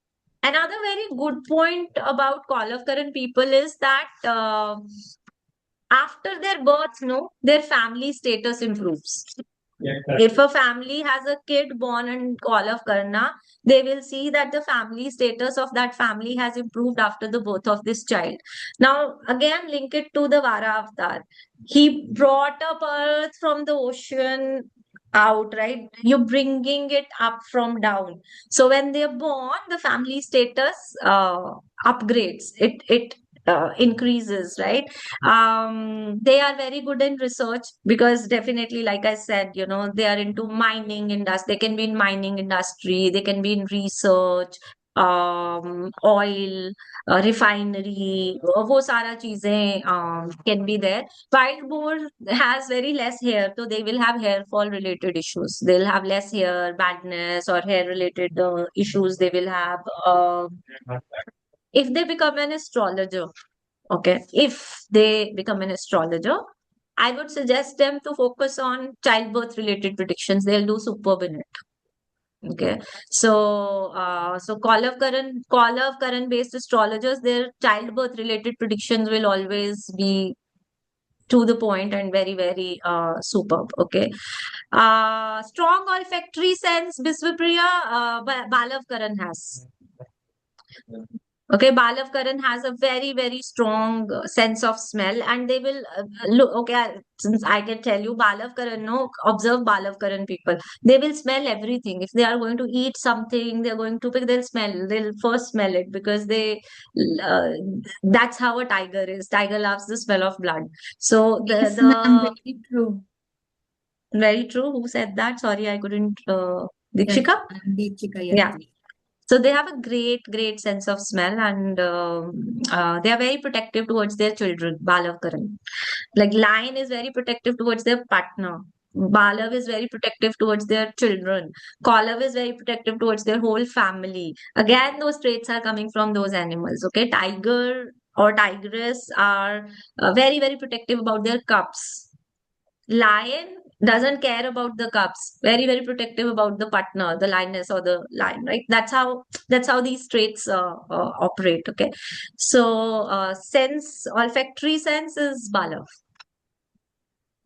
very good point about Call of Karan people is that after their birth, their family status improves. If a family has a kid born in Call of Karna, they will see that the family status of that family has improved after the birth of this child. Now, again, link it to the Vara avatar. He brought up Earth from the ocean out, right? You're bringing it up from down. So when they're born, the family status upgrades. It increases, right? They are very good in research because definitely, like I said, they are into mining industry. They can be in mining industry. They can be in research, oil, refinery. वो सारा चीजें can be there. Wild boar has very less hair, so they will have hair fall related issues. They'll have less hair, badness, or hair related issues. They will have. If they become an astrologer, okay, if they become an astrologer, I would suggest them to focus on childbirth related predictions. They'll do superb in it. Okay, so call of Karan based astrologers, their childbirth related predictions will always be to the point and very, very superb. Okay, strong olfactory sense, Biswapriya, Balav Karan has. Okay, Balav Karan has a very, very strong sense of smell, and they will look. Okay, since I can tell you, Balav Karan, no, observe Balav Karan people. They will smell everything. If they are going to eat something, they're going to pick. They'll first smell it because uh, that's how a tiger is. Tiger loves the smell of blood. So Yes, ma'am, very true. very true. Who said that? Sorry, I couldn't. Yes, Deepshika? Deepshika, yes. Yeah. So they have a great, great sense of smell, and they are very protective towards their children. Balav Karan. Like lion is very protective towards their partner. Balav is very protective towards their children. Kolav is very protective towards their whole family. Again, those traits are coming from those animals. Okay, tiger or tigress are very, very protective about their cubs. Lion doesn't care about the cubs, very, very protective about the partner, the lioness or the lion, right? That's how these traits operate. Okay, so olfactory sense is Balav.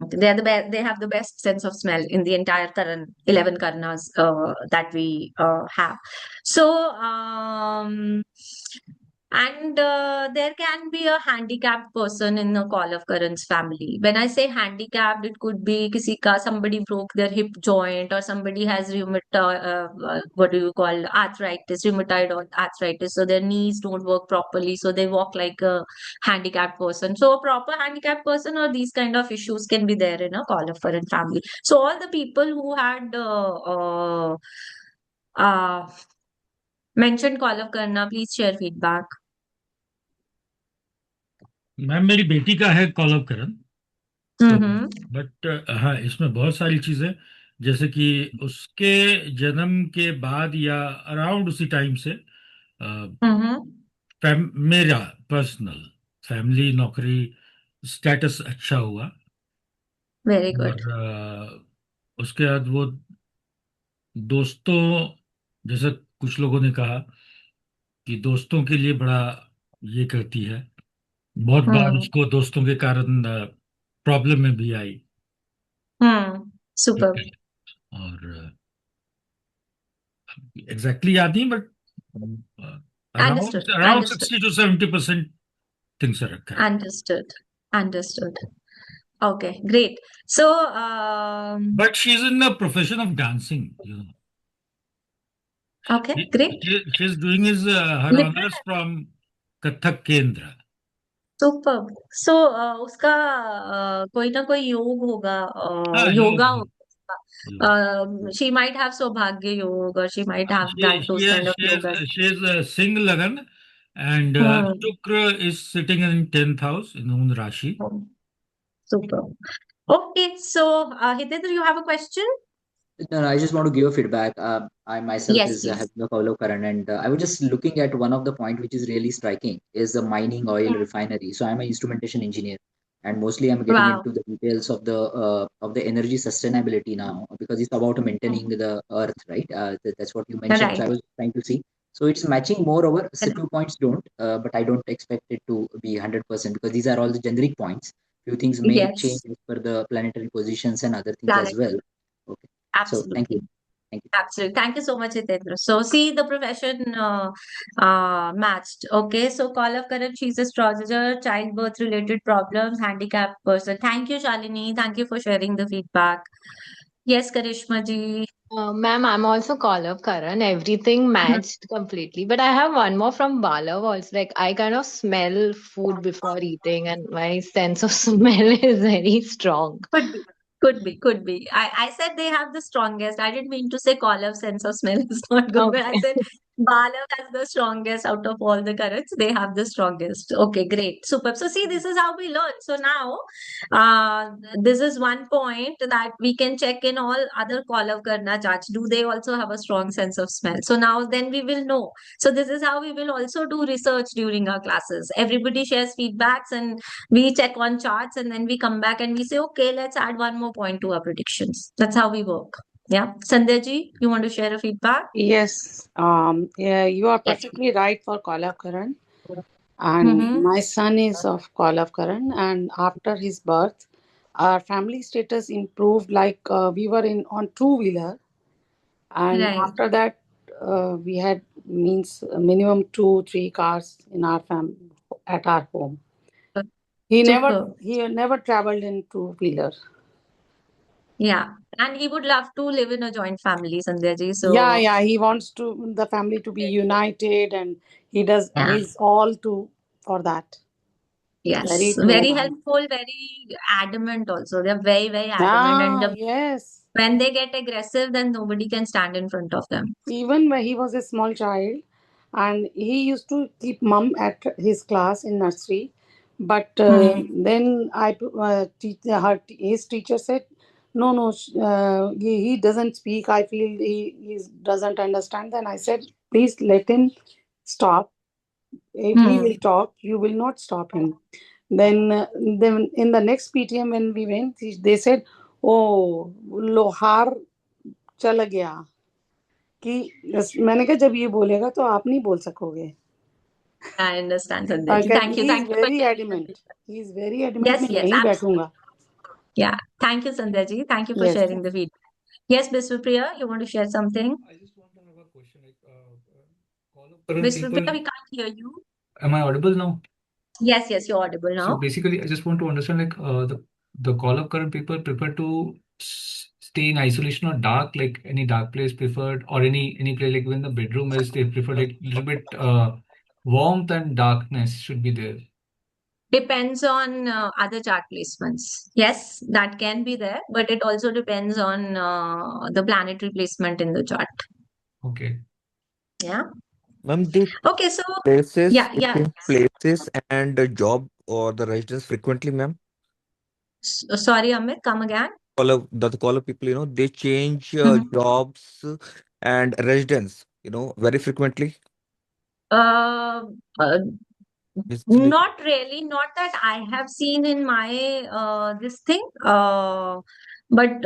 Okay, they are the best. They have the best sense of smell in the entire 11 Karnas that we have. So and there can be a handicapped person in the call of Karan's family. When I say handicapped, it could be somebody broke their hip joint, or somebody has what do you call, rheumatoid or arthritis, so their knees don't work properly, so they walk like a handicapped person. So a proper handicapped person or these kind of issues can be there in a call of Karan family. So all the people who had mentioned call of Karna, please share feedback. Ma'am मेरी बेटी का है call of करण, तो but हाँ इसमें बहुत सारी चीजें, जैसे कि उसके जन्म के बाद या अराउंड उसी टाइम से मेरा पर्सनल फैमिली नौकरी स्टेटस अच्छा हुआ। Very good. और उसके बाद वो दोस्तों, जैसे कुछ लोगों ने कहा कि दोस्तों के लिए बड़ा ये करती है, बहुत बार उसको दोस्तों के कारण प्रॉब्लम में भी आई। सुपर। और एग्जैक्टली याद नहीं, बट अराउंड 60 to 70% थिंग्स से रखा है। Understood. Okay, great. So, but she's in the profession of dancing, you know. Okay, great. She's doing his her honors from Kathak Kendra. Superb. So, उसका कोई ना कोई योग होगा, yoga होगा. She might have Saubhagya Yoga, or she might have those kind of yoga. She is Singh Lagan, and Shukra is sitting in 10th house in Moon Rashi. Super. Okay, so Hitendra, you have a question? No, I just want to give a feedback. I myself Yes, is please. having a call of Karan, and I was just looking at one of the point which is really striking is the mining oil refinery. So I'm an instrumentation engineer, and mostly I'm getting Wow. into the details of the energy sustainability now, because it's about maintaining the earth, right? That's what you mentioned. So I Right. was trying to see. So it's matching more over. So 2 points don't, but I don't expect it to be 100% because these are all the generic points. Few things may Yes. change as per the planetary positions and other things as well. Okay. So thank you. Absolutely. Thank you so much, Hitendra. So, see the profession matched. Okay. So, call of Karan, she's astrologer, childbirth related problems, handicapped person. Thank you, Shalini. Thank you for sharing the feedback. Yes, Karishma ji. Ma'am, I'm also call of Karan. Everything matched completely. But I have one more from Balav also. Like, I kind of smell food before eating, and my sense of smell is very strong. Could be. I said they have the strongest. I didn't mean to say call of sense of smell is not good, but I said Balav has the strongest out of all the currents. They have the strongest. Okay, great. Super. So see, this is how we learn. So now, this is one point that we can check in all other Kolav Karna charts. Do they also have a strong sense of smell? So now then we will know. So this is how we will also do research during our classes. Everybody shares feedbacks and we check on charts and then we come back and we say, okay, let's add one more point to our predictions. That's how we work. Yeah. Sandhya ji, you want to share a feedback? Yes, yeah, you are Yes. perfectly right for Kolav Karan. And my son is of Kolav Karan, and after his birth, our family status improved. Like we were in on two-wheeler, and Right. after that, we had means minimum 2-3 cars in our at our home. He Super. never traveled in two-wheeler. Yeah. And he would love to live in a joint family, Sandhya ji. Yeah, So yeah, he wants the family to be united, and yeah. he's all for that. Yes. Very true, Very ma'am. helpful, very adamant also. They're very, very adamant. And Yes. when they get aggressive, then nobody can stand in front of them. Even when he was a small child, and he used to keep mum at his class in nursery, but then his teacher said, no, he doesn't speak. I feel he doesn't understand. Then I said, please let him stop. If he will talk, you will not stop him. Then in the next PTM when we went, they said, oh, लोहार चल गया कि मैंने कहा जब ये बोलेगा तो आप नहीं बोल सकोगे. I understand, Sandhya ji. Thank you. He is Thank you for very sharing. adamant. He is very adamant. Yes, मैं yes. यहीं बैठूंगा. Yeah. Thank you, Sandhya ji. Thank you for Yes. sharing the feedback. Yes, Biswapriya, you want to share something? I just want to have a question. Like, Kolav Biswapriya, people, we can't hear you. am I audible now? Yes, yes, you're audible So now. basically, I just want to understand, like, the Kolav current people prefer to stay in isolation or dark, like any dark place preferred, or any place like when the bedroom is, they prefer like little bit warmth and darkness should be there. Depends on other chart placements. Yes, that can be there, but it also depends on the planetary placement in the chart. Okay. Yeah. Ma'am, they Okay, so places, yeah, they yeah. change places and the job or the residence frequently, ma'am. Sorry, Amit, come again. The caller people, they change jobs and residence, very frequently. It's like, Not really, not that I have seen in my this thing. But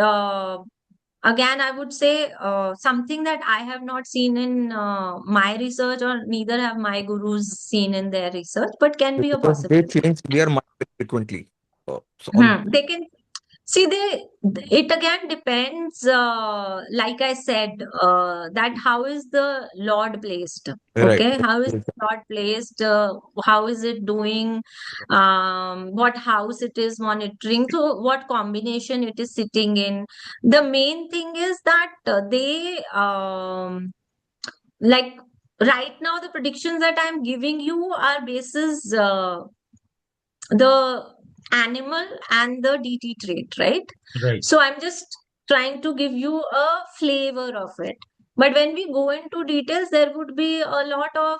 again, I would say something that I have not seen in my research, or neither have my gurus seen in their research, but can be a because they possibility. change their mind very frequently. So on They can see it again depends, like I said, that how is the Lord placed? right. Okay, how is the Lord placed? How is it doing? What house it is monitoring? So what combination it is sitting in? The main thing is that they like right now the predictions that I'm giving you are basis the animal and the DT trait, right? Right. So I'm just trying to give you a flavor of it. But when we go into details, there would be a lot of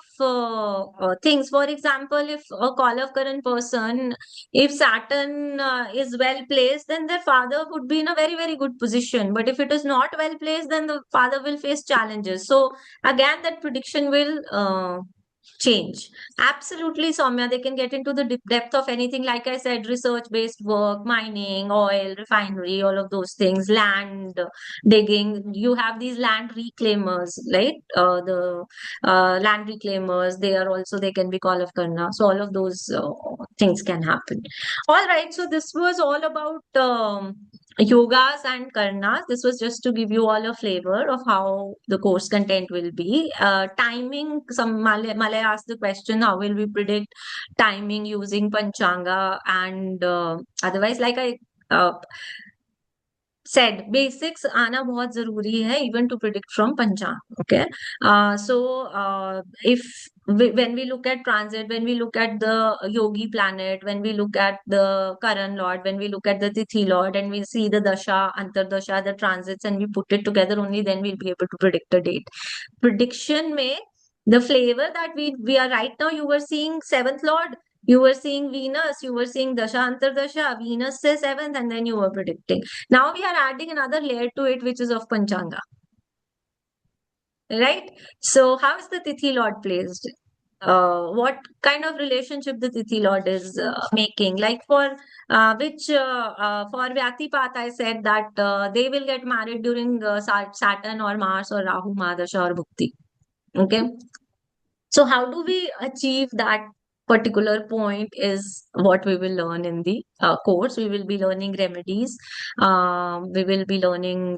things. For example, if a Kolav Karan person, if Saturn is well placed, then their father would be in a very, very good position. But if it is not well placed, then the father will face challenges. So again, that prediction will change. Absolutely, Soumya, they can get into the depth of anything. Like I said, research-based work, mining, oil, refinery, all of those things, land digging. You have these land reclaimers, right? The land reclaimers, they can be Call of Karna. So all of those things can happen. All right, so this was all about yogas and karnas. This was just to give you all a flavor of how the course content will be. Timing, some Malay asked the question, how will we predict timing using Panchanga? And otherwise, like I said, basics आना बहुत जरूरी है even to predict from Panchang. Okay, when we look at transit, when we look at the yogi planet, when we look at the Karan Lord, when we look at the Tithi Lord, and we see the dasha, antardasha, the transits, and we put it together, only then we'll be able to predict the date. Prediction में The flavor that we are right now, you were seeing seventh lord, you were seeing Venus, you were seeing Dasha Antardasha, Venus says seventh, and then you were predicting. Now we are adding another layer to it, which is of Panchanga. Right? So how is the Tithi Lord placed? What kind of relationship the Tithi Lord is making? Like for Vyatipat, I said that they will get married during Saturn or Mars or Rahu, Mahadasha or Bhukti. Okay. So how do we achieve that particular point is what we will learn in the course. We will be learning remedies. We will be learning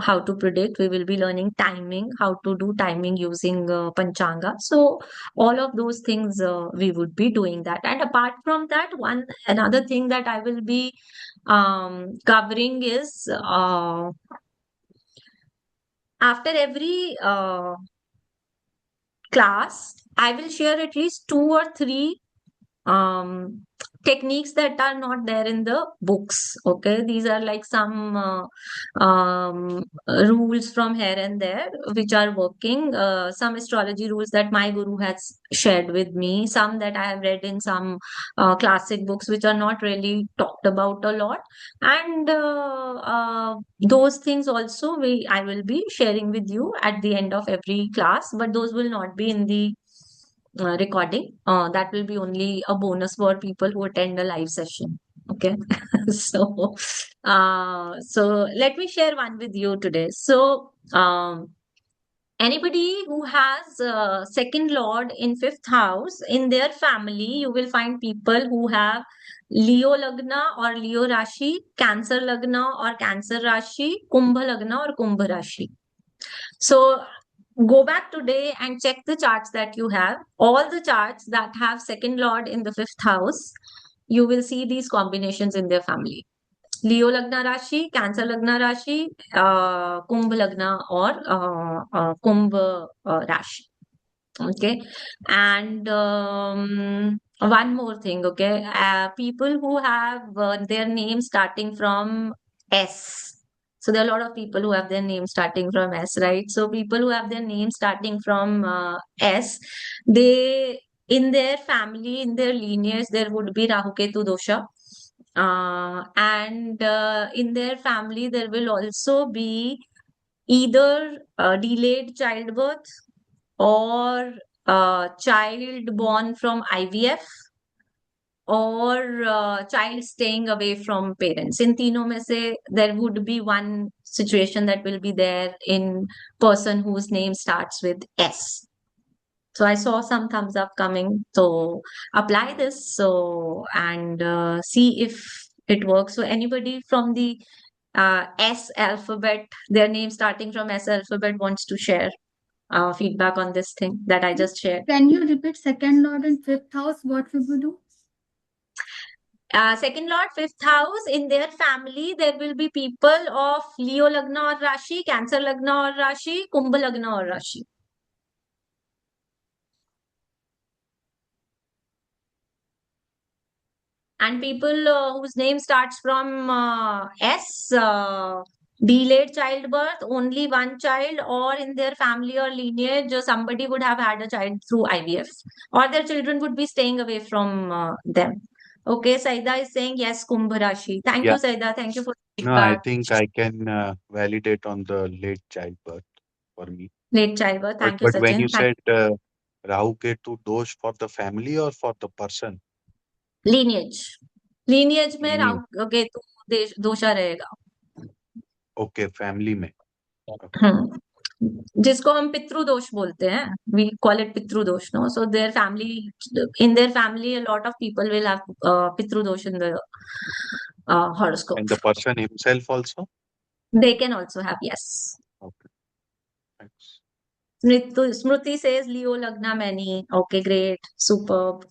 how to predict. We will be learning timing, how to do timing using Panchanga. So all of those things we would be doing that. And apart from that, another thing that I will be covering is after every class, I will share at least 2 or 3 techniques that are not there in the books. Okay, these are like some rules from here and there which are working. Some astrology rules that my guru has shared with me, some that I have read in some classic books which are not really talked about a lot, and those things also I will be sharing with you at the end of every class, but those will not be in the recording. That will be only a bonus for people who attend a live session. Okay. So let me share one with you today. So anybody who has second lord in 5th house in their family, you will find people who have Leo Lagna or Leo Rashi, Cancer Lagna or Cancer Rashi, Kumbha Lagna or Kumbha Rashi. So go back today and check the charts that you have. All the charts that have second lord in the 5th house, you will see these combinations in their family. Leo Lagna Rashi, Cancer Lagna Rashi, Kumbh Lagna or Kumbh Rashi. Okay. And one more thing. Okay. People who have their name starting from S. So there are a lot of people who have their name starting from S, right? So people who have their name starting from S, they, in their family, in their lineage, there would be Rahu Ketu dosha. And in their family, there will also be either delayed childbirth or child born from IVF or child staying away from parents. In तीनों में से there would be one situation that will be there in person whose name starts with S. So I saw some thumbs up coming. So apply this and see if it works. So anybody from the S alphabet, their name starting from S alphabet wants to share feedback on this thing that I just shared. Can you repeat second lord in 5th house? What will we do? Second lord, 5th house, in their family, there will be people of Leo Lagna or Rashi, Cancer Lagna or Rashi, Kumbh Lagna or Rashi. And people whose name starts from S, delayed childbirth, only one child, or in their family or lineage, somebody would have had a child through IVF, or their children would be staying away from them. Okay, Saida is saying yes, Kumbh Rashi. Thank Yeah. you, Saida. Thank you for the No, I feedback. think I can validate on the late childbirth for me. Late childbirth. But Thank you, but when you Sachin. said Rahu Ketu dosh for the family or for the person? Lineage. Lineage में Lineage. Rahu Ketu दोषा रहेगा. Okay, family में. Okay. जिसको हम पितृदोष बोलते हैं, we call it पितृदोष, no? So their family, in their family, a lot of people will have पितृदोष in the horoscope. And the person himself also? They can also have, yes. Okay. Thanks. Smriti says Leo Lagna many. Okay, great, superb.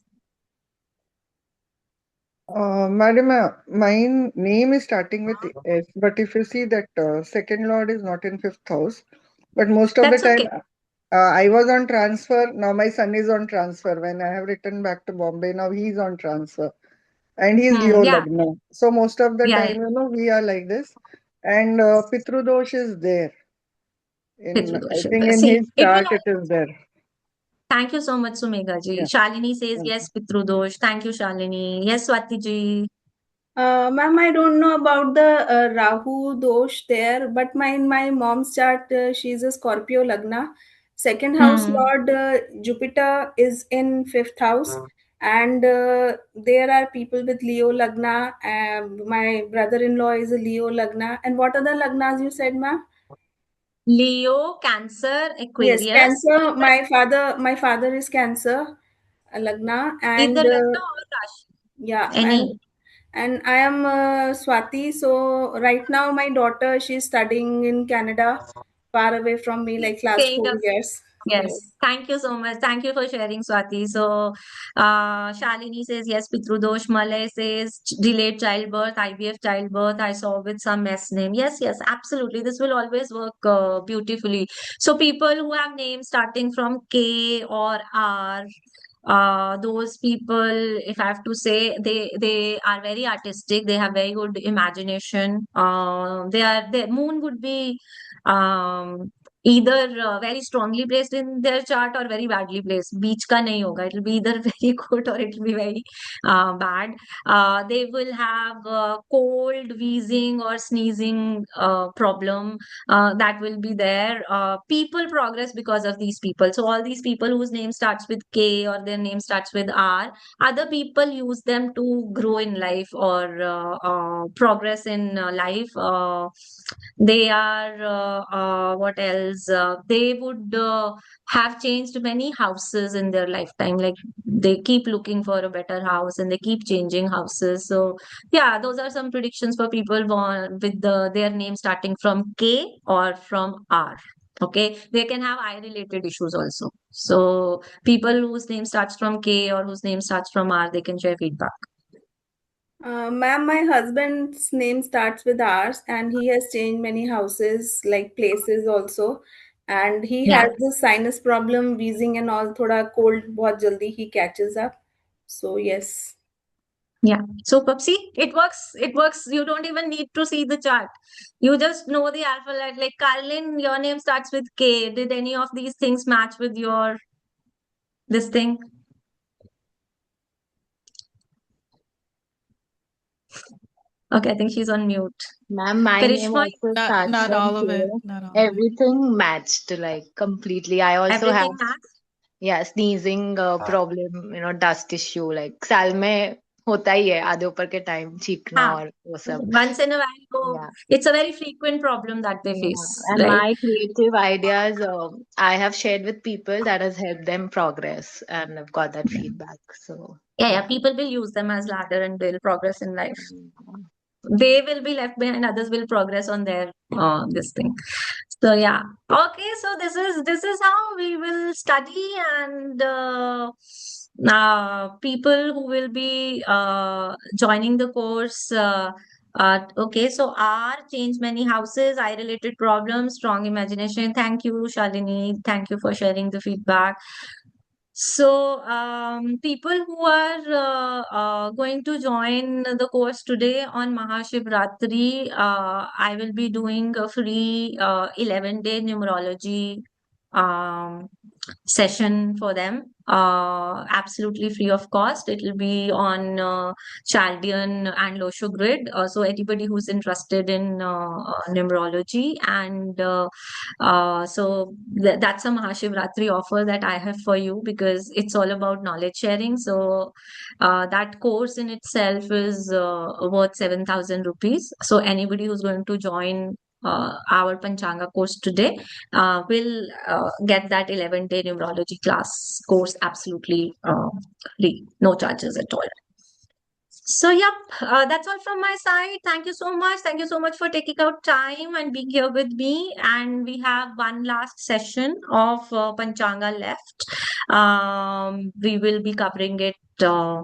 Madam, my name is starting with S, but if you see that second lord is not in 5th house, but most of That's the time okay. I was on transfer. Now my son is on transfer. When I have returned back to Bombay, now he's on transfer, and he's Leo Yeah. Lagna. So most of the Yeah, time, we are like this, and Pitrudosh is there. I Pitrudosh. think in See, his it will chart it is there. Thank you so much, Sumegha ji. Yeah. Shalini says yes, Pitrudosh. Thank you, Shalini. Yes, Swati ji. Ma'am, I don't know about the Rahu dosh there, but in my mom's chart, she's a Scorpio Lagna. Second house Lord Jupiter is in fifth house, and there are people with Leo Lagna. My brother-in-law is a Leo Lagna. And what are the Lagnas you said, ma'am? Leo, Cancer, Yes, Aquarius. Cancer. My father is Cancer Lagna, and Either Lagna or Rashi. yeah, Any? and I am Swati. So right now, my daughter, she's studying in Canada, far away from me, like last Staying 4 up. years. Yes. Thank you so much. Thank you for sharing, Swati. So, Shalini says yes, Pitrudosh. Malay says delayed childbirth, IVF childbirth. I saw with some mess name. Yes, yes, absolutely. This will always work beautifully. So, people who have names starting from K or R, those people, if I have to say, they are very artistic. They have very good imagination. Their moon would be either very strongly placed in their chart or very badly placed. Beach ka nahi hoga. It will be either very good or it will be very bad. They will have cold, wheezing, or sneezing problem that will be there. People progress because of these people. So all these people whose name starts with K or their name starts with R, other people use them to grow in life or progress in life. They are what else? They would have changed many houses in their lifetime. Like they keep looking for a better house and they keep changing houses. So yeah, those are some predictions for people born with their name starting from K or from R. Okay, they can have eye related issues also. So people whose name starts from K or whose name starts from R, they can share feedback. Ma'am, my husband's name starts with ours, and he has changed many houses, like places also. And he Yeah. has this sinus problem, wheezing and all. Thoda cold, बहुत जल्दी he catches up. So yes. Yeah. So, see, it works. It works. You don't even need to see the chart. You just know the alphabet. Like Carlin, your name starts with K. Did any of these things match with your this thing? Okay, I think she's on mute. Ma'am, my name Karishma, also starts Not from all of K. it. Not all of it. Everything matched like completely. I also have everything has. sneezing problem, dust issue. Like साल में होता ही है आधे ऊपर के time छींकना हाँ. और वो सब. Once in a while, Yeah. it's a very frequent problem that they Yeah. face, And right? my creative ideas, I have shared with people that has helped them progress, and I've got that feedback. So Yeah, people will use them as ladder and they'll progress in life. They will be left behind, others will progress on their this thing. So yeah. Okay, so this is how we will study, and people who will be joining the course. Okay, so R, change many houses, eye related problems, strong imagination. Thank you, Shalini. Thank you for sharing the feedback. So, people who are going to join the course today on Mahashivratri, I will be doing a free 11-day numerology session for them, absolutely free of cost. It will be on Chaldean and Losho grid. So anybody who's interested in numerology, and so that's a Mahashivratri offer that I have for you, because it's all about knowledge sharing. So that course in itself is worth 7,000 rupees. So anybody who's going to join our Panchanga course today will get that 11-day numerology class course absolutely free, no charges at all. So, yep, that's all from my side. Thank you so much. Thank you so much for taking out time and being here with me. And we have one last session of Panchanga left. We will be covering it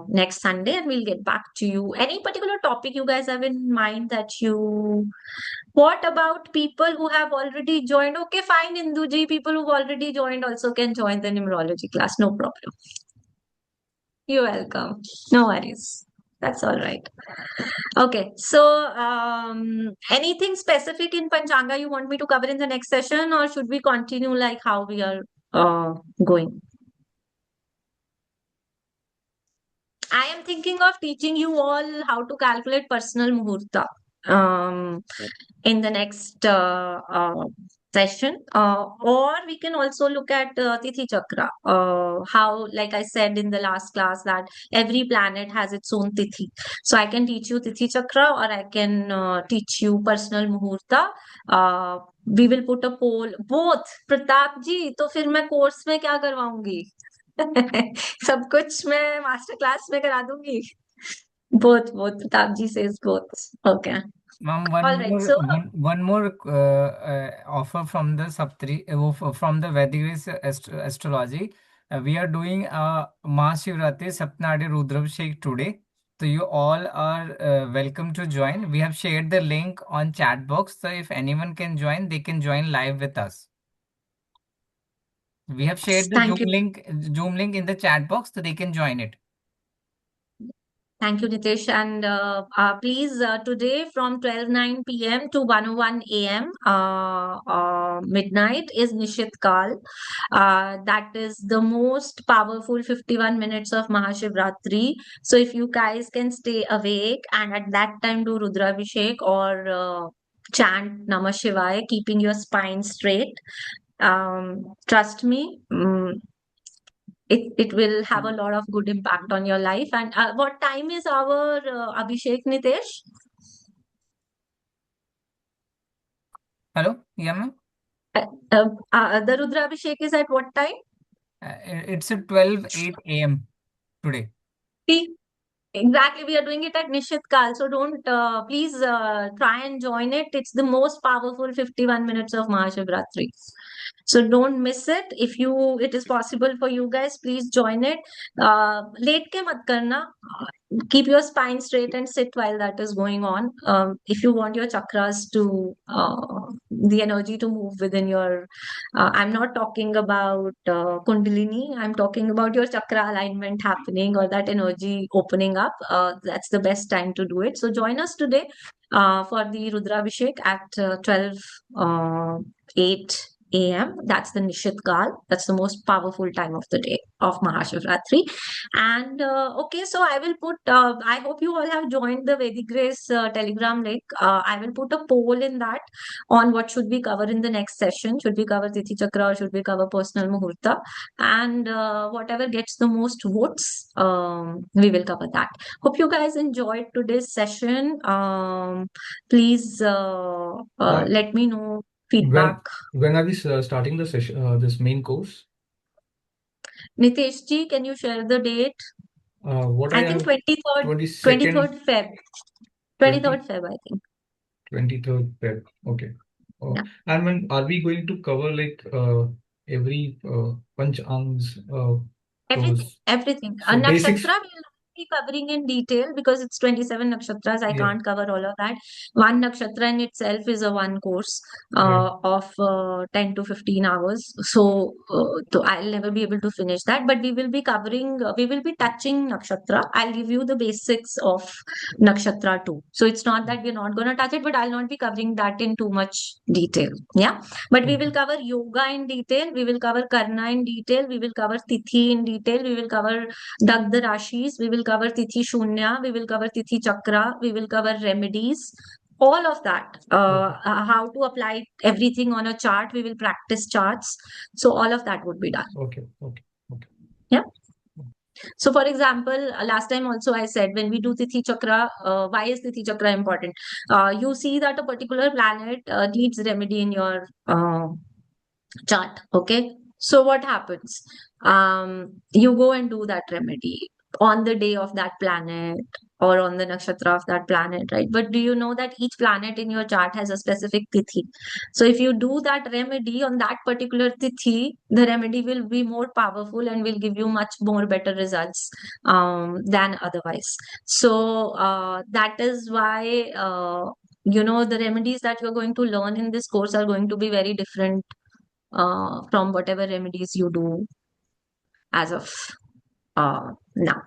next Sunday, and we'll get back to you. Any particular topic you guys have in mind that you... What about people who have already joined? Okay, fine, Induji. People who've already joined also can join the numerology class. No problem. You're welcome. No worries. That's all right. Okay, so anything specific in Panchanga you want me to cover in the next session, or should we continue like how we are going? I am thinking of teaching you all how to calculate personal muhurta in the next session. Or we can also look at Tithi Chakra. How, like I said in the last class, that every planet has its own Tithi. So I can teach you Tithi Chakra, or I can teach you personal muhurta. We will put a poll. Both. Pratap जी, तो फिर मैं course में क्या करवाऊंगी? सब कुछ मैं master class में करा दूंगी. Both. Pratap ji says both. Okay. Ma'am, All right. So one more offer from the from the Vedic astrology. We are doing a Mahashivratri Sapnadi Rudravshek today. So you all are welcome to join. We have shared the link on chat box. So if anyone can join, they can join live with us. We have shared the thank Zoom link in the chat box, so they can join it. Thank you, Nitesh. And please, today from 12:09 p.m. to 1:01 a.m. Midnight is Nishit Kal. That is the most powerful 51 minutes of Mahashivratri. So if you guys can stay awake and at that time do Rudrabhishek or chant Namah Shivaya, keeping your spine straight, trust me, it will have a lot of good impact on your life. And what time is our Abhishek, Nitesh? Hello? Yeah, ma'am? The Rudra Abhishek is at what time? It's at 12:08 a.m. today. See, exactly, we are doing it at Nishit Kal. So don't, please try and join it. It's the most powerful 51 minutes of Mahashivratri. So don't miss it. If it is possible for you guys, please join it. Late ke mat karna. Keep your spine straight and sit while that is going on. If you want your chakras to, the energy to move within your, I'm not talking about Kundalini, I'm talking about your chakra alignment happening or that energy opening up. That's the best time to do it. So join us today for the Rudrabhishek at 12:08 a.m. That's the Nishit Kal. That's the most powerful time of the day of Mahashivratri. And okay, so I will put, I hope you all have joined the Vedic Grace Telegram link. I will put a poll in that on what should we cover in the next session. Should we cover Tithi Chakra or should we cover personal Muhurta? And whatever gets the most votes, we will cover that. Hope you guys enjoyed today's session. Please let me know feedback. When are we starting the session, this main course? Nitesh ji, can you share the date? What I think 23rd 22nd, Feb. 23rd Feb, I think. 23rd Feb. Okay. Yeah. And when are we going to cover like every Panchang's Everything. So basics. Nakshatra we will be covering in detail because it's 27 nakshatras. I Yeah. can't cover all of that. One nakshatra in itself is a one course Right. of 10 to 15 hours. So I'll never be able to finish that. But we will be covering, we will be touching nakshatra. I'll give you the basics of nakshatra too. So it's not that we're not going to touch it, but I'll not be covering that in too much detail. Yeah. But we will cover yoga in detail. We will cover karna in detail. We will cover tithi in detail. We will cover Dagda Rashis. We will cover tithi shunya. We will cover tithi chakra. We will cover remedies. All of that. How to apply everything on a chart. We will practice charts. So all of that would be done. Okay. Yeah. So, for example, last time also I said when we do Tithi Chakra, why is Tithi Chakra important? You see that a particular planet needs remedy in your chart. Okay. So, what happens? You go and do that remedy on the day of that planet or on the nakshatra of that planet, right? But do you know that each planet in your chart has a specific tithi? So if you do that remedy on that particular tithi, the remedy will be more powerful and will give you much more better results than otherwise. So that is why the remedies that you're going to learn in this course are going to be very different from whatever remedies you do as of now.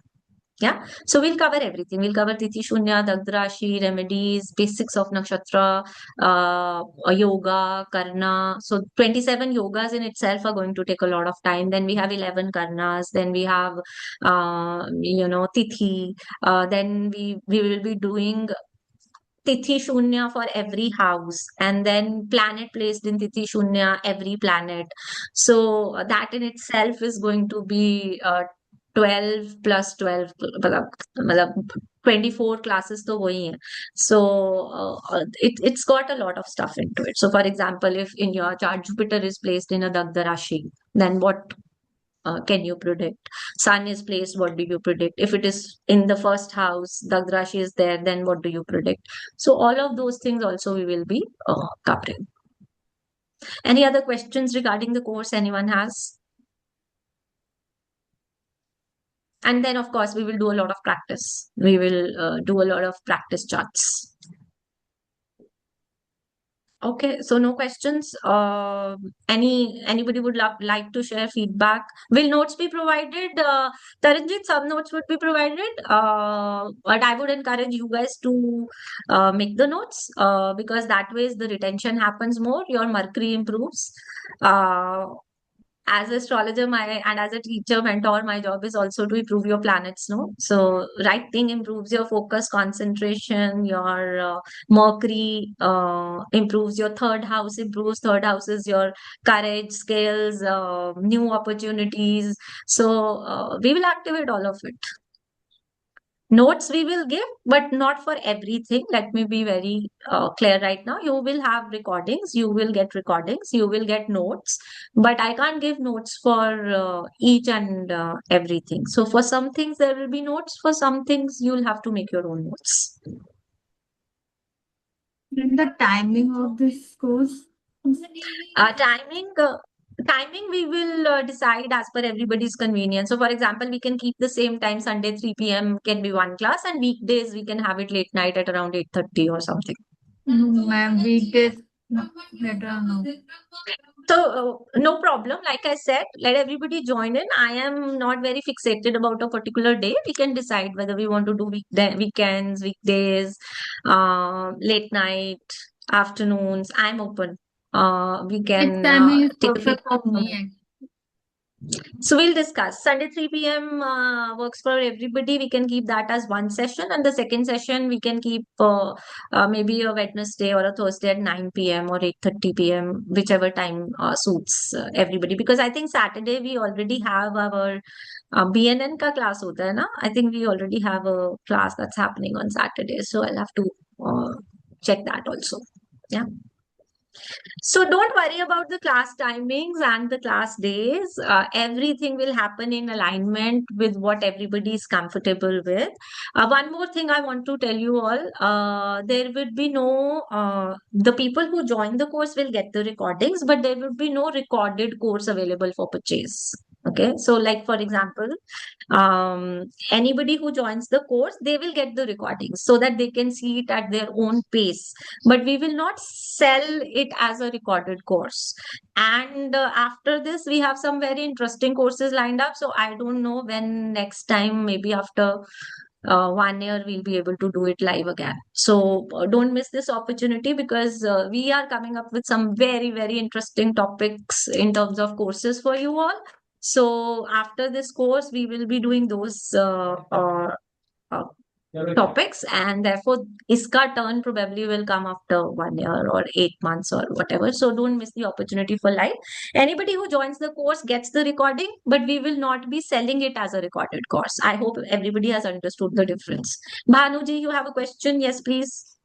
Yeah, so we'll cover everything. We'll cover Tithi Shunya, Dagda Rashi, remedies, basics of nakshatra, yoga, karna. So 27 yogas in itself are going to take a lot of time. Then we have 11 karnas. Then we have, tithi. Then we will be doing Tithi Shunya for every house, and then planet placed in Tithi Shunya, every planet. So that in itself is going to be 12 plus 12, मतलब 24 classes तो वही है. So it's got a lot of stuff into it. So for example, if in your chart Jupiter is placed in a Dagda Rashi, then what can you predict? Sun is placed, what do you predict? If it is in the first house, Dagda Rashi is there, then what do you predict? So all of those things also we will be covering. Any other questions regarding the course anyone has? And then, of course, we will do a lot of practice. We will do a lot of practice charts. Okay, so no questions. Anybody would like to share feedback? Will notes be provided? Taranjit, some notes would be provided. But I would encourage you guys to make the notes because that way the retention happens more. Your mercury improves. As an astrologer, and as a teacher, mentor, my job is also to improve your planets, no? So writing improves your focus, concentration, your Mercury improves your third house, improves third house is your courage, skills, new opportunities. So we will activate all of it. Notes we will give, but not for everything. Let me be very clear right now. You will have recordings, you will get recordings, you will get notes, but I can't give notes for each and everything. So for some things there will be notes, for some things you'll have to make your own notes. And the timing of this course? Timing we will decide as per everybody's convenience. So for example, we can keep the same time. Sunday 3 p.m. can be one class, and weekdays we can have it late night at around 8:30 or something. No, ma'am, weekdays better no. So no problem. Like I said, let everybody join in. I am not very fixated about a particular day. We can decide whether we want to do weekends, weekdays, late night, afternoons. I'm open. We can timing is take a perfect feedback for from me. it. So we'll discuss. Sunday 3 p.m. Works for everybody. We can keep that as one session, and the second session we can keep maybe a Wednesday or a Thursday at 9 p.m. or 8:30 p.m., whichever time suits everybody. Because I think Saturday we already have our BNN ka class hota hai na? I think we already have a class that's happening on Saturday. So I'll have to check that also. Yeah. So don't worry about the class timings and the class days. Everything will happen in alignment with what everybody is comfortable with. One more thing I want to tell you all, there would be no, the people who join the course will get the recordings, but there would be no recorded course available for purchase. Okay, so like for example, anybody who joins the course, they will get the recordings so that they can see it at their own pace, but we will not sell it as a recorded course. And after this we have some very interesting courses lined up, so I don't know when next time, maybe after 1 year we'll be able to do it live again. So don't miss this opportunity, because we are coming up with some very, very interesting topics in terms of courses for you all. So after this course, we will be doing those topics, and therefore iska turn probably will come after 1 year or 8 months or whatever. So don't miss the opportunity for live. Anybody who joins the course gets the recording, but we will not be selling it as a recorded course. I hope everybody has understood the difference. Bhanuji, you have a question? Yes, please.